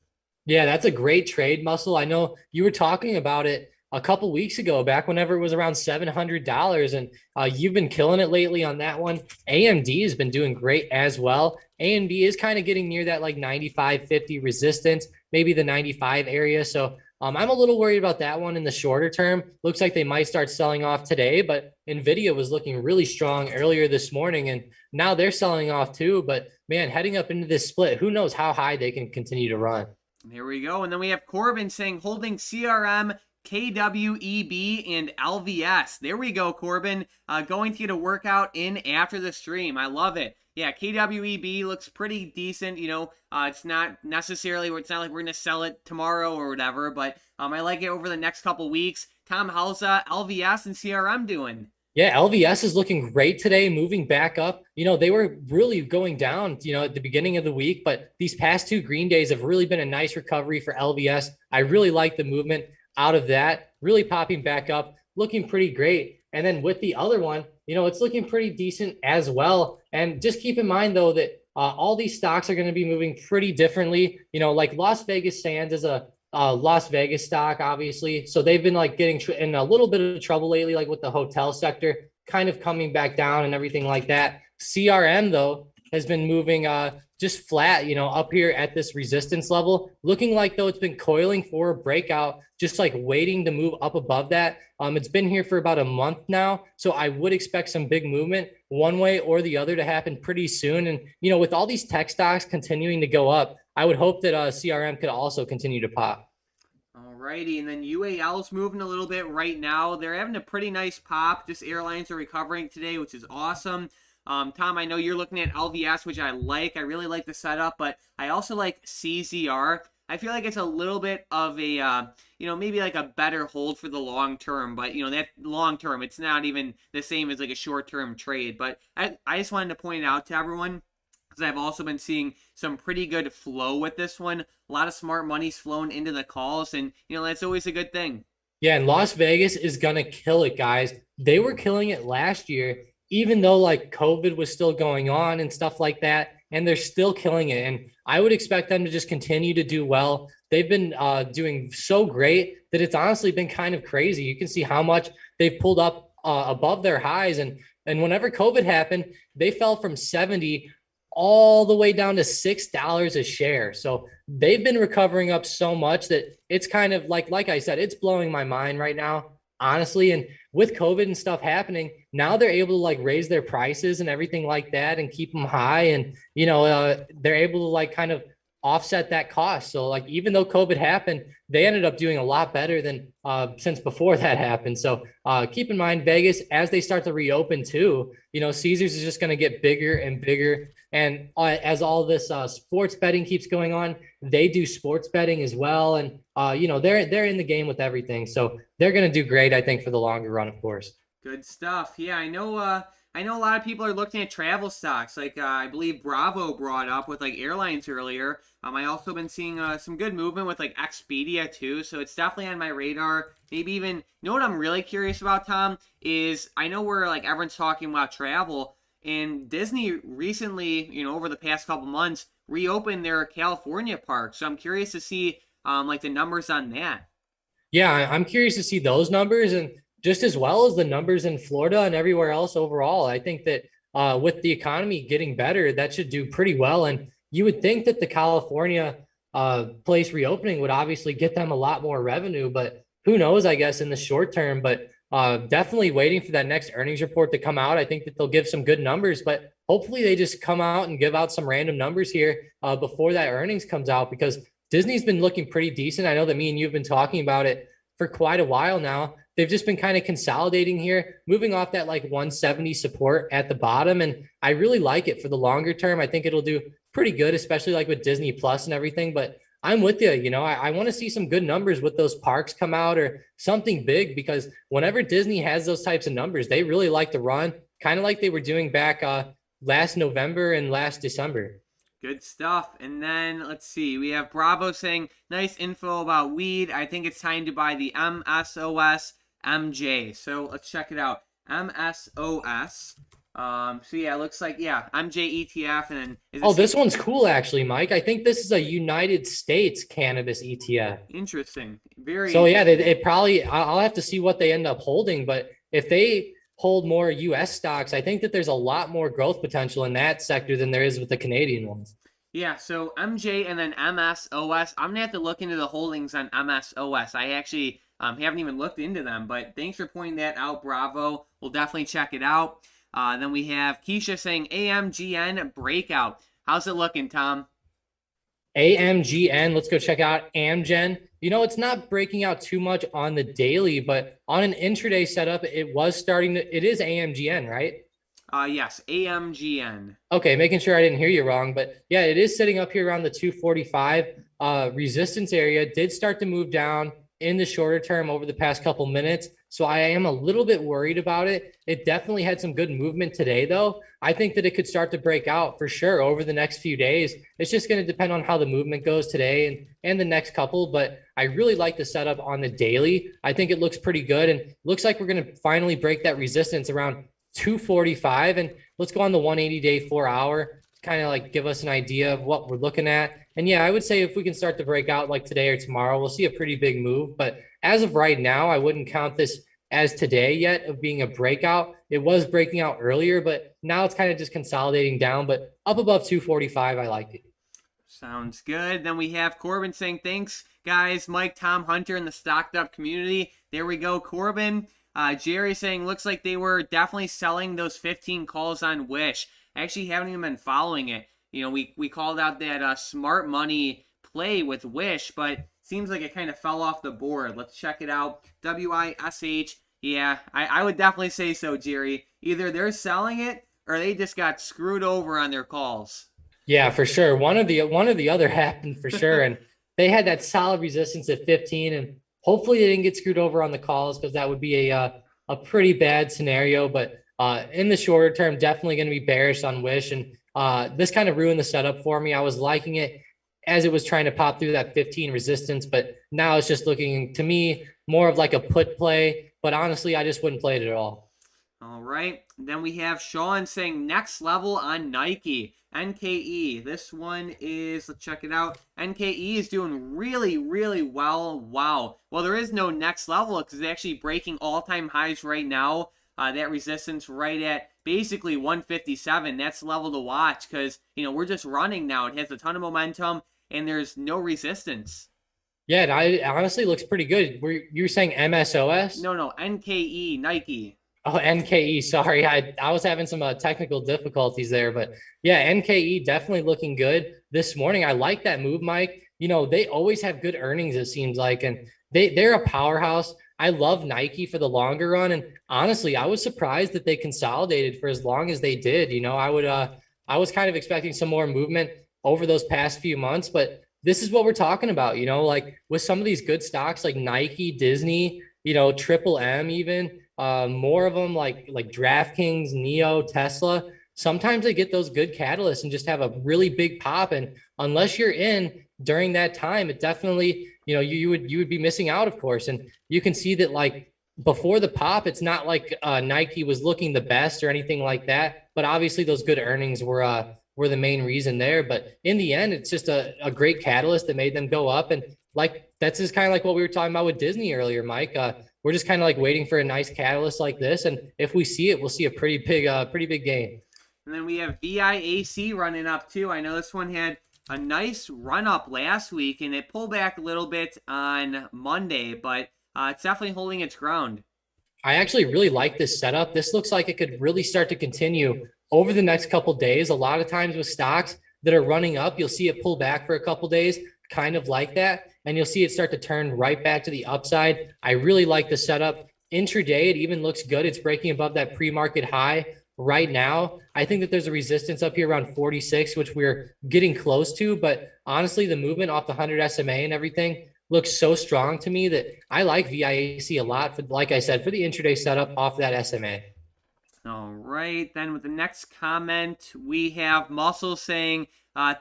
Yeah, that's a great trade, Muscle. I know you were talking about it a couple weeks ago, back whenever it was around $700, and you've been killing it lately on that one. AMD has been doing great as well. AMD is kind of getting near that like 95.50 resistance, maybe the 95 area. So I'm a little worried about that one in the shorter term. Looks like they might start selling off today, but NVIDIA was looking really strong earlier this morning, and now they're selling off too. But man, heading up into this split, who knows how high they can continue to run. Here we go. And then we have Corbin saying holding CRM, KWEB, and LVS. There we go, Corbin. Going to get a workout in after the stream. I love it. Yeah, KWEB looks pretty decent. It's not necessarily, it's not like we're going to sell it tomorrow or whatever, but I like it over the next couple weeks. Tom, how's LVS and CRM doing? Yeah, LVS is looking great today, moving back up. They were really going down, at the beginning of the week, but these past two green days have really been a nice recovery for LVS. I really like the movement out of that, really popping back up, looking pretty great. And then with the other one, it's looking pretty decent as well. And just keep in mind, though, that all these stocks are going to be moving pretty differently. Like Las Vegas Sands is a Las Vegas stock, obviously. So they've been like getting in a little bit of trouble lately, like with the hotel sector kind of coming back down and everything like that. CRM, though, has been moving just flat, up here at this resistance level, looking like though it's been coiling for a breakout, just like waiting to move up above that. It's been here for about a month now, so I would expect some big movement one way or the other to happen pretty soon. And with all these tech stocks continuing to go up, I would hope that CRM could also continue to pop. Alrighty, and then UAL's moving a little bit right now. They're having a pretty nice pop. Just airlines are recovering today, which is awesome. Tom, I know you're looking at LVS, which I like. I really like the setup, but I also like CZR. I feel like it's a little bit of a, maybe like a better hold for the long term, but that long term, it's not even the same as like a short term trade. But I just wanted to point it out to everyone because I've also been seeing some pretty good flow with this one. A lot of smart money's flown into the calls, and that's always a good thing. Yeah, and Las Vegas is gonna kill it, guys. They were killing it last year, even though like COVID was still going on and stuff like that, and they're still killing it. And I would expect them to just continue to do well. They've been doing so great that it's honestly been kind of crazy. You can see how much they've pulled up above their highs. And whenever COVID happened, they fell from 70 all the way down to $6 a share. So they've been recovering up so much that it's kind of like I said, it's blowing my mind right now, honestly. And with COVID and stuff happening, now they're able to like raise their prices and everything like that and keep them high. And, they're able to like kind of offset that cost. So like, even though COVID happened, they ended up doing a lot better than since before that happened. So keep in mind, Vegas, as they start to reopen too, Caesars is just going to get bigger and bigger. And as all this sports betting keeps going on, they do sports betting as well. And, they're in the game with everything. So they're going to do great, I think, for the longer run, of course. Good stuff. Yeah, I know a lot of people are looking at travel stocks. Like I believe Bravo brought up with like airlines earlier. I also been seeing some good movement with like Expedia too. So it's definitely on my radar. Maybe even, what I'm really curious about, Tom, is I know we're like everyone's talking about travel, and Disney recently, over the past couple months, reopened their California park. So I'm curious to see like the numbers on that. Yeah, I'm curious to see those numbers, and just as well as the numbers in Florida and everywhere else overall. I think that with the economy getting better, that should do pretty well. And you would think that the California place reopening would obviously get them a lot more revenue, but who knows, I guess, in the short term. But definitely waiting for that next earnings report to come out. I think that they'll give some good numbers, but hopefully they just come out and give out some random numbers here before that earnings comes out, because Disney's been looking pretty decent. I know that me and you've been talking about it for quite a while now. They've just been kind of consolidating here, moving off that like 170 support at the bottom. And I really like it for the longer term. I think it'll do pretty good, especially like with Disney Plus and everything. But I'm with you. I want to see some good numbers with those parks come out or something big, because whenever Disney has those types of numbers, they really like to run, kind of like they were doing back last November and last December. Good stuff. And then let's see. We have Bravo saying, nice info about weed. I think it's time to buy the MSOS MJ. So let's check it out. MSOS. So yeah, it looks like, MJ ETF. And then this one's cool actually, Mike. I think this is a United States cannabis ETF. Interesting. Very. So yeah, it probably, I'll have to see what they end up holding, but if they hold more US stocks, I think that there's a lot more growth potential in that sector than there is with the Canadian ones. Yeah, so MJ and then MSOS. I'm gonna have to look into the holdings on MSOS. I actually haven't even looked into them, but thanks for pointing that out, Bravo. We'll definitely check it out. Then we have Keisha saying AMGN breakout. How's it looking, Tom? AMGN, let's go check out AMGN. It's not breaking out too much on the daily, but on an intraday setup, it is AMGN, right? Yes, AMGN. Okay, making sure I didn't hear you wrong, but yeah, it is sitting up here around the 245 resistance area. Did start to move down in the shorter term over the past couple minutes. So I am a little bit worried about it. It definitely had some good movement today, though. I think that it could start to break out for sure over the next few days. It's just going to depend on how the movement goes today and the next couple. But I really like the setup on the daily. I think it looks pretty good, and looks like we're going to finally break that resistance around 245. And let's go on the 180-day 4-hour to kind of like give us an idea of what we're looking at. And yeah, I would say if we can start to break out like today or tomorrow, we'll see a pretty big move. But as of right now, I wouldn't count this as today yet of being a breakout. It was breaking out earlier, but now it's kind of just consolidating down, but up above 245, I like it. Sounds good. Then we have Corbin saying, thanks, guys. Mike, Tom, Hunter, in the Stocked Up community. There we go, Corbin. Jerry saying, looks like they were definitely selling those 15 calls on Wish. I actually haven't even been following it. We called out that smart money play with Wish, but seems like it kind of fell off the board. Let's check it out. WISH. Yeah, I would definitely say so, Jerry. Either they're selling it or they just got screwed over on their calls. Yeah, for sure. One of the other happened for sure. And they had that solid resistance at 15, and hopefully they didn't get screwed over on the calls, because that would be a pretty bad scenario. But in the shorter term, definitely going to be bearish on Wish. And this kind of ruined the setup for me. I was liking it as it was trying to pop through that 15 resistance, but now it's just looking to me more of like a put play. But honestly, I just wouldn't play it at all. All right. Then we have Sean saying next level on Nike. NKE. This one is, let's check it out. NKE is doing really, really well. Wow. Well, there is no next level because it's actually breaking all-time highs right now. that resistance right at basically 157. That's the level to watch because, we're just running now. It has a ton of momentum and there's no resistance. Yeah, it honestly looks pretty good. You were saying MSOS? No, NKE, Nike. Oh, NKE. Sorry, I was having some technical difficulties there, but yeah, NKE definitely looking good this morning. I like that move, Mike. They always have good earnings, it seems like, and they're a powerhouse. I love Nike for the longer run, and honestly, I was surprised that they consolidated for as long as they did. I was kind of expecting some more movement over those past few months, but this is what we're talking about. Like with some of these good stocks like Nike, Disney, Triple M, even more of them like DraftKings, NIO, Tesla. Sometimes they get those good catalysts and just have a really big pop. And unless you're in during that time, it definitely, you would be missing out, of course. And you can see that like before the pop, it's not like Nike was looking the best or anything like that. But obviously those good earnings were the main reason there. But in the end, it's just a great catalyst that made them go up. And like, that's just kind of like what we were talking about with Disney earlier, Mike. We're just kind of like waiting for a nice catalyst like this. And if we see it, we'll see a pretty big gain. And then we have VIAC running up too. I know this one had a nice run up last week and it pulled back a little bit on Monday, but it's definitely holding its ground. I actually really like this setup. This looks like it could really start to continue over the next couple of days. A lot of times with stocks that are running up, you'll see it pull back for a couple of days, kind of like that. And you'll see it start to turn right back to the upside. I really like the setup. Intraday, it even looks good. It's breaking above that pre-market high right now. I think that there's a resistance up here around 46, which we're getting close to. But honestly, the movement off the 100 SMA and everything looks so strong to me that I like VIAC a lot, for, like I said, for the intraday setup off that SMA. All right, then with the next comment, we have Muscle saying,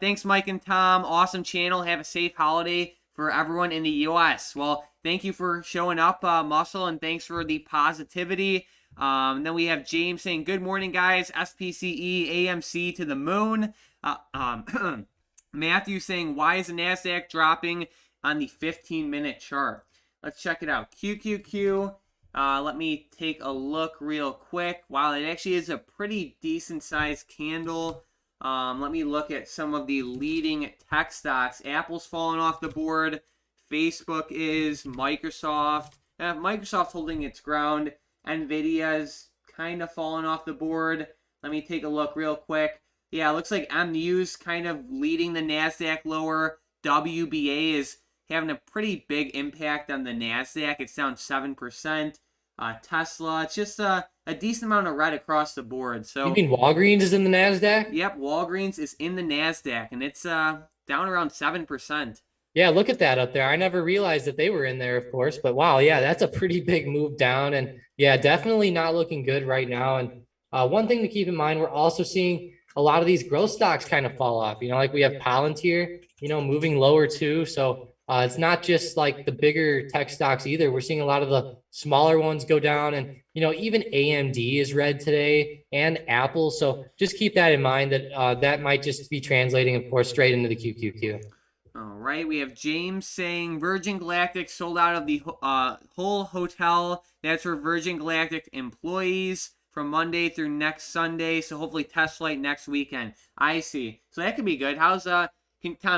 thanks, Mike and Tom. Awesome channel. Have a safe holiday for everyone in the U.S. Well, thank you for showing up, Muscle, and thanks for the positivity. And then we have James saying, good morning, guys. SPCE, AMC to the moon. Matthew saying, why is the Nasdaq dropping on the 15-minute chart? Let's check it out. QQQ. Let me take a look real quick. Wow, it actually is a pretty decent sized candle. Let me look at some of the leading tech stocks. Apple's falling off the board. Facebook is. Microsoft. Microsoft's holding its ground. NVIDIA's kind of falling off the board. Let me take a look real quick. Yeah, it looks like MU's kind of leading the Nasdaq lower. WBA is having a pretty big impact on the Nasdaq. It's down 7%. Tesla, it's just a decent amount of red across the board. So you mean Walgreens is in the Nasdaq? Yep, Walgreens is in the Nasdaq, and it's down around 7%. Yeah, look at that up there. I never realized that they were in there, of course. But wow, yeah, that's a pretty big move down. And yeah, definitely not looking good right now. And one thing to keep in mind, we're also seeing a lot of these growth stocks kind of fall off. Like we have Palantir, moving lower too. So it's not just like the bigger tech stocks either. We're seeing a lot of the smaller ones go down, and even AMD is red today, and Apple. So just keep that in mind that that might just be translating, of course, straight into the QQQ. All right, we have James saying Virgin Galactic sold out of the whole hotel. That's for Virgin Galactic employees from Monday through next Sunday. So hopefully test flight next weekend. I see. So that could be good. How's Tom,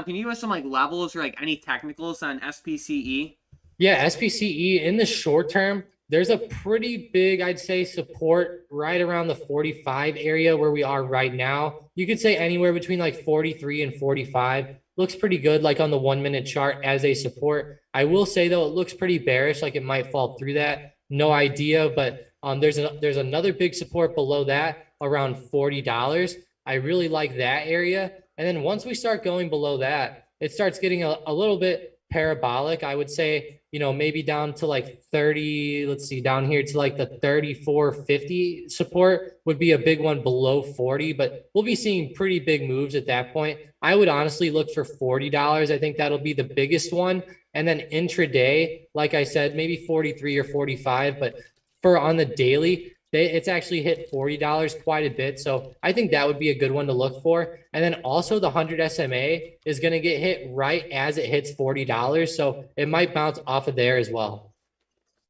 can you give us some like levels or like any technicals on SPCE? Yeah, SPCE in the short term, there's a pretty big, I'd say, support right around the 45 area where we are right now. You could say anywhere between like 43 and 45. Looks pretty good, like on the 1 minute chart as a support. I will say though, it looks pretty bearish, like it might fall through that. No idea, but there's another big support below that around $40. I really like that area. And then once we start going below that, it starts getting a little bit parabolic. I would say, maybe down to like 30, let's see, down here to like the 34.50 support would be a big one below 40, but we'll be seeing pretty big moves at that point. I would honestly look for $40. I think that'll be the biggest one. And then intraday, like I said, maybe 43 or 45, but for on the daily, it's actually hit $40 quite a bit. So I think that would be a good one to look for. And then also the 100 SMA is going to get hit right as it hits $40. So it might bounce off of there as well.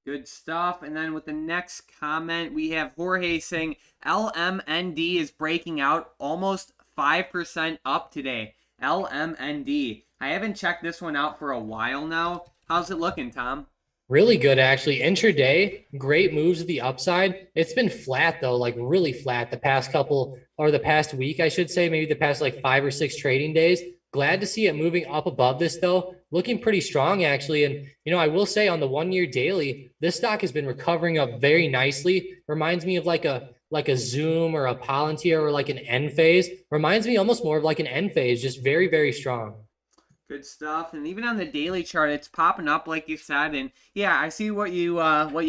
Good stuff. And then with the next comment, we have Jorge saying LMND is breaking out almost 5% up today. LMND. I haven't checked this one out for a while now. How's it looking, Tom? Really good, actually. Intraday, great moves to the upside. It's been flat, though, like really flat the past couple, or the past week, I should say, maybe the past like 5 or 6 trading days. Glad to see it moving up above this, though. Looking pretty strong, actually. And, I will say on the 1-year daily, this stock has been recovering up very nicely. Reminds me of like a Zoom or a Palantir or like an N phase. Reminds me almost more of like an N phase, just very, very strong. Good stuff. And even on the daily chart, it's popping up like you said. And yeah, I see what you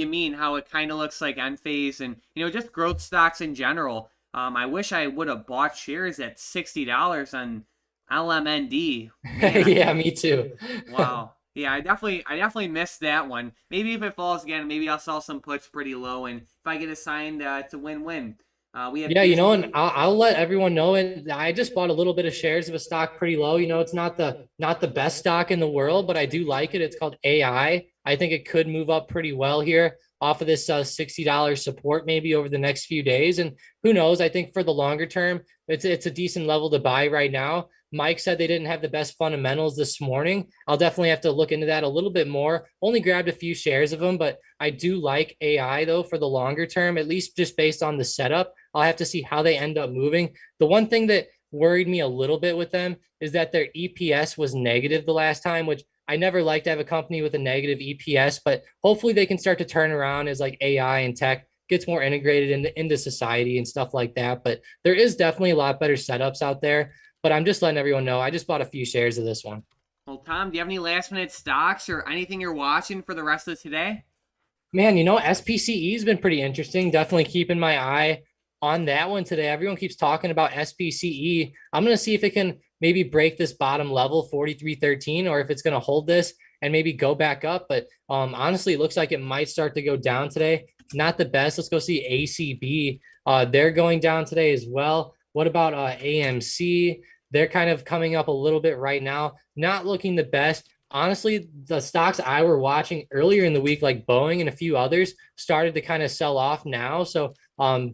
mean, how it kind of looks like end phase and just growth stocks in general. I wish I would have bought shares at $60 on LMND. Man, Yeah, me too. wow. Yeah, I definitely missed that one. Maybe if it falls again, maybe I'll sell some puts pretty low, and if I get assigned, it's a win-win. We have and I'll let everyone know. And I just bought a little bit of shares of a stock pretty low. It's not the best stock in the world, but I do like it. It's called AI. I think it could move up pretty well here off of this $60 support maybe over the next few days. And who knows? I think for the longer term, it's a decent level to buy right now. Mike said they didn't have the best fundamentals this morning. I'll definitely have to look into that a little bit more. Only grabbed a few shares of them, but I do like AI though for the longer term, at least just based on the setup. I'll have to see how they end up moving. The one thing that worried me a little bit with them is that their EPS was negative the last time, which I never like to have a company with a negative EPS, but hopefully they can start to turn around as like AI and tech gets more integrated into society and stuff like that. But there is definitely a lot better setups out there. But I'm just letting everyone know, I just bought a few shares of this one. Well, Tom, do you have any last minute stocks or anything you're watching for the rest of today? Man, SPCE has been pretty interesting. Definitely keeping my eye on that one today. Everyone keeps talking about SPCE. I'm going to see if it can maybe break this bottom level, 43.13, or if it's going to hold this and maybe go back up. But honestly, it looks like it might start to go down today. Not the best. Let's go see ACB. They're going down today as well. What about AMC? They're kind of coming up a little bit right now. Not looking the best. Honestly, the stocks I were watching earlier in the week, like Boeing and a few others, started to kind of sell off now. So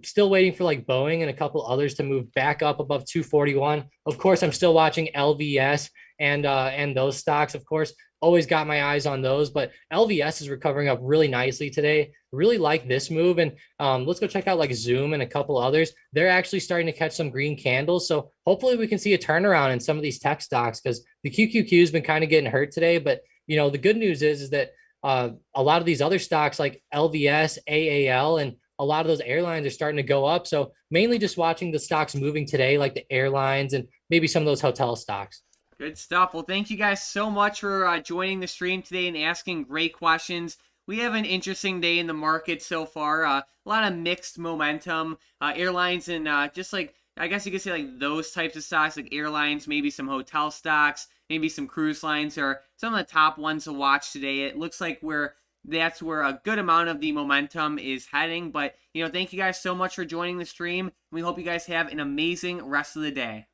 still waiting for like Boeing and a couple others to move back up above 241. Of course, I'm still watching LVS and those stocks, of course. Always got my eyes on those, but LVS is recovering up really nicely today. Really like this move. And let's go check out like Zoom and a couple others. They're actually starting to catch some green candles. So hopefully we can see a turnaround in some of these tech stocks because the QQQ has been kind of getting hurt today. But, the good news is that a lot of these other stocks like LVS, AAL, and a lot of those airlines are starting to go up. So mainly just watching the stocks moving today, like the airlines and maybe some of those hotel stocks. Good stuff. Well, thank you guys so much for joining the stream today and asking great questions. We have an interesting day in the market so far. A lot of mixed momentum. Airlines and just like, I guess you could say like those types of stocks, like airlines, maybe some hotel stocks, maybe some cruise lines are some of the top ones to watch today. It looks like that's where a good amount of the momentum is heading. But, thank you guys so much for joining the stream. We hope you guys have an amazing rest of the day.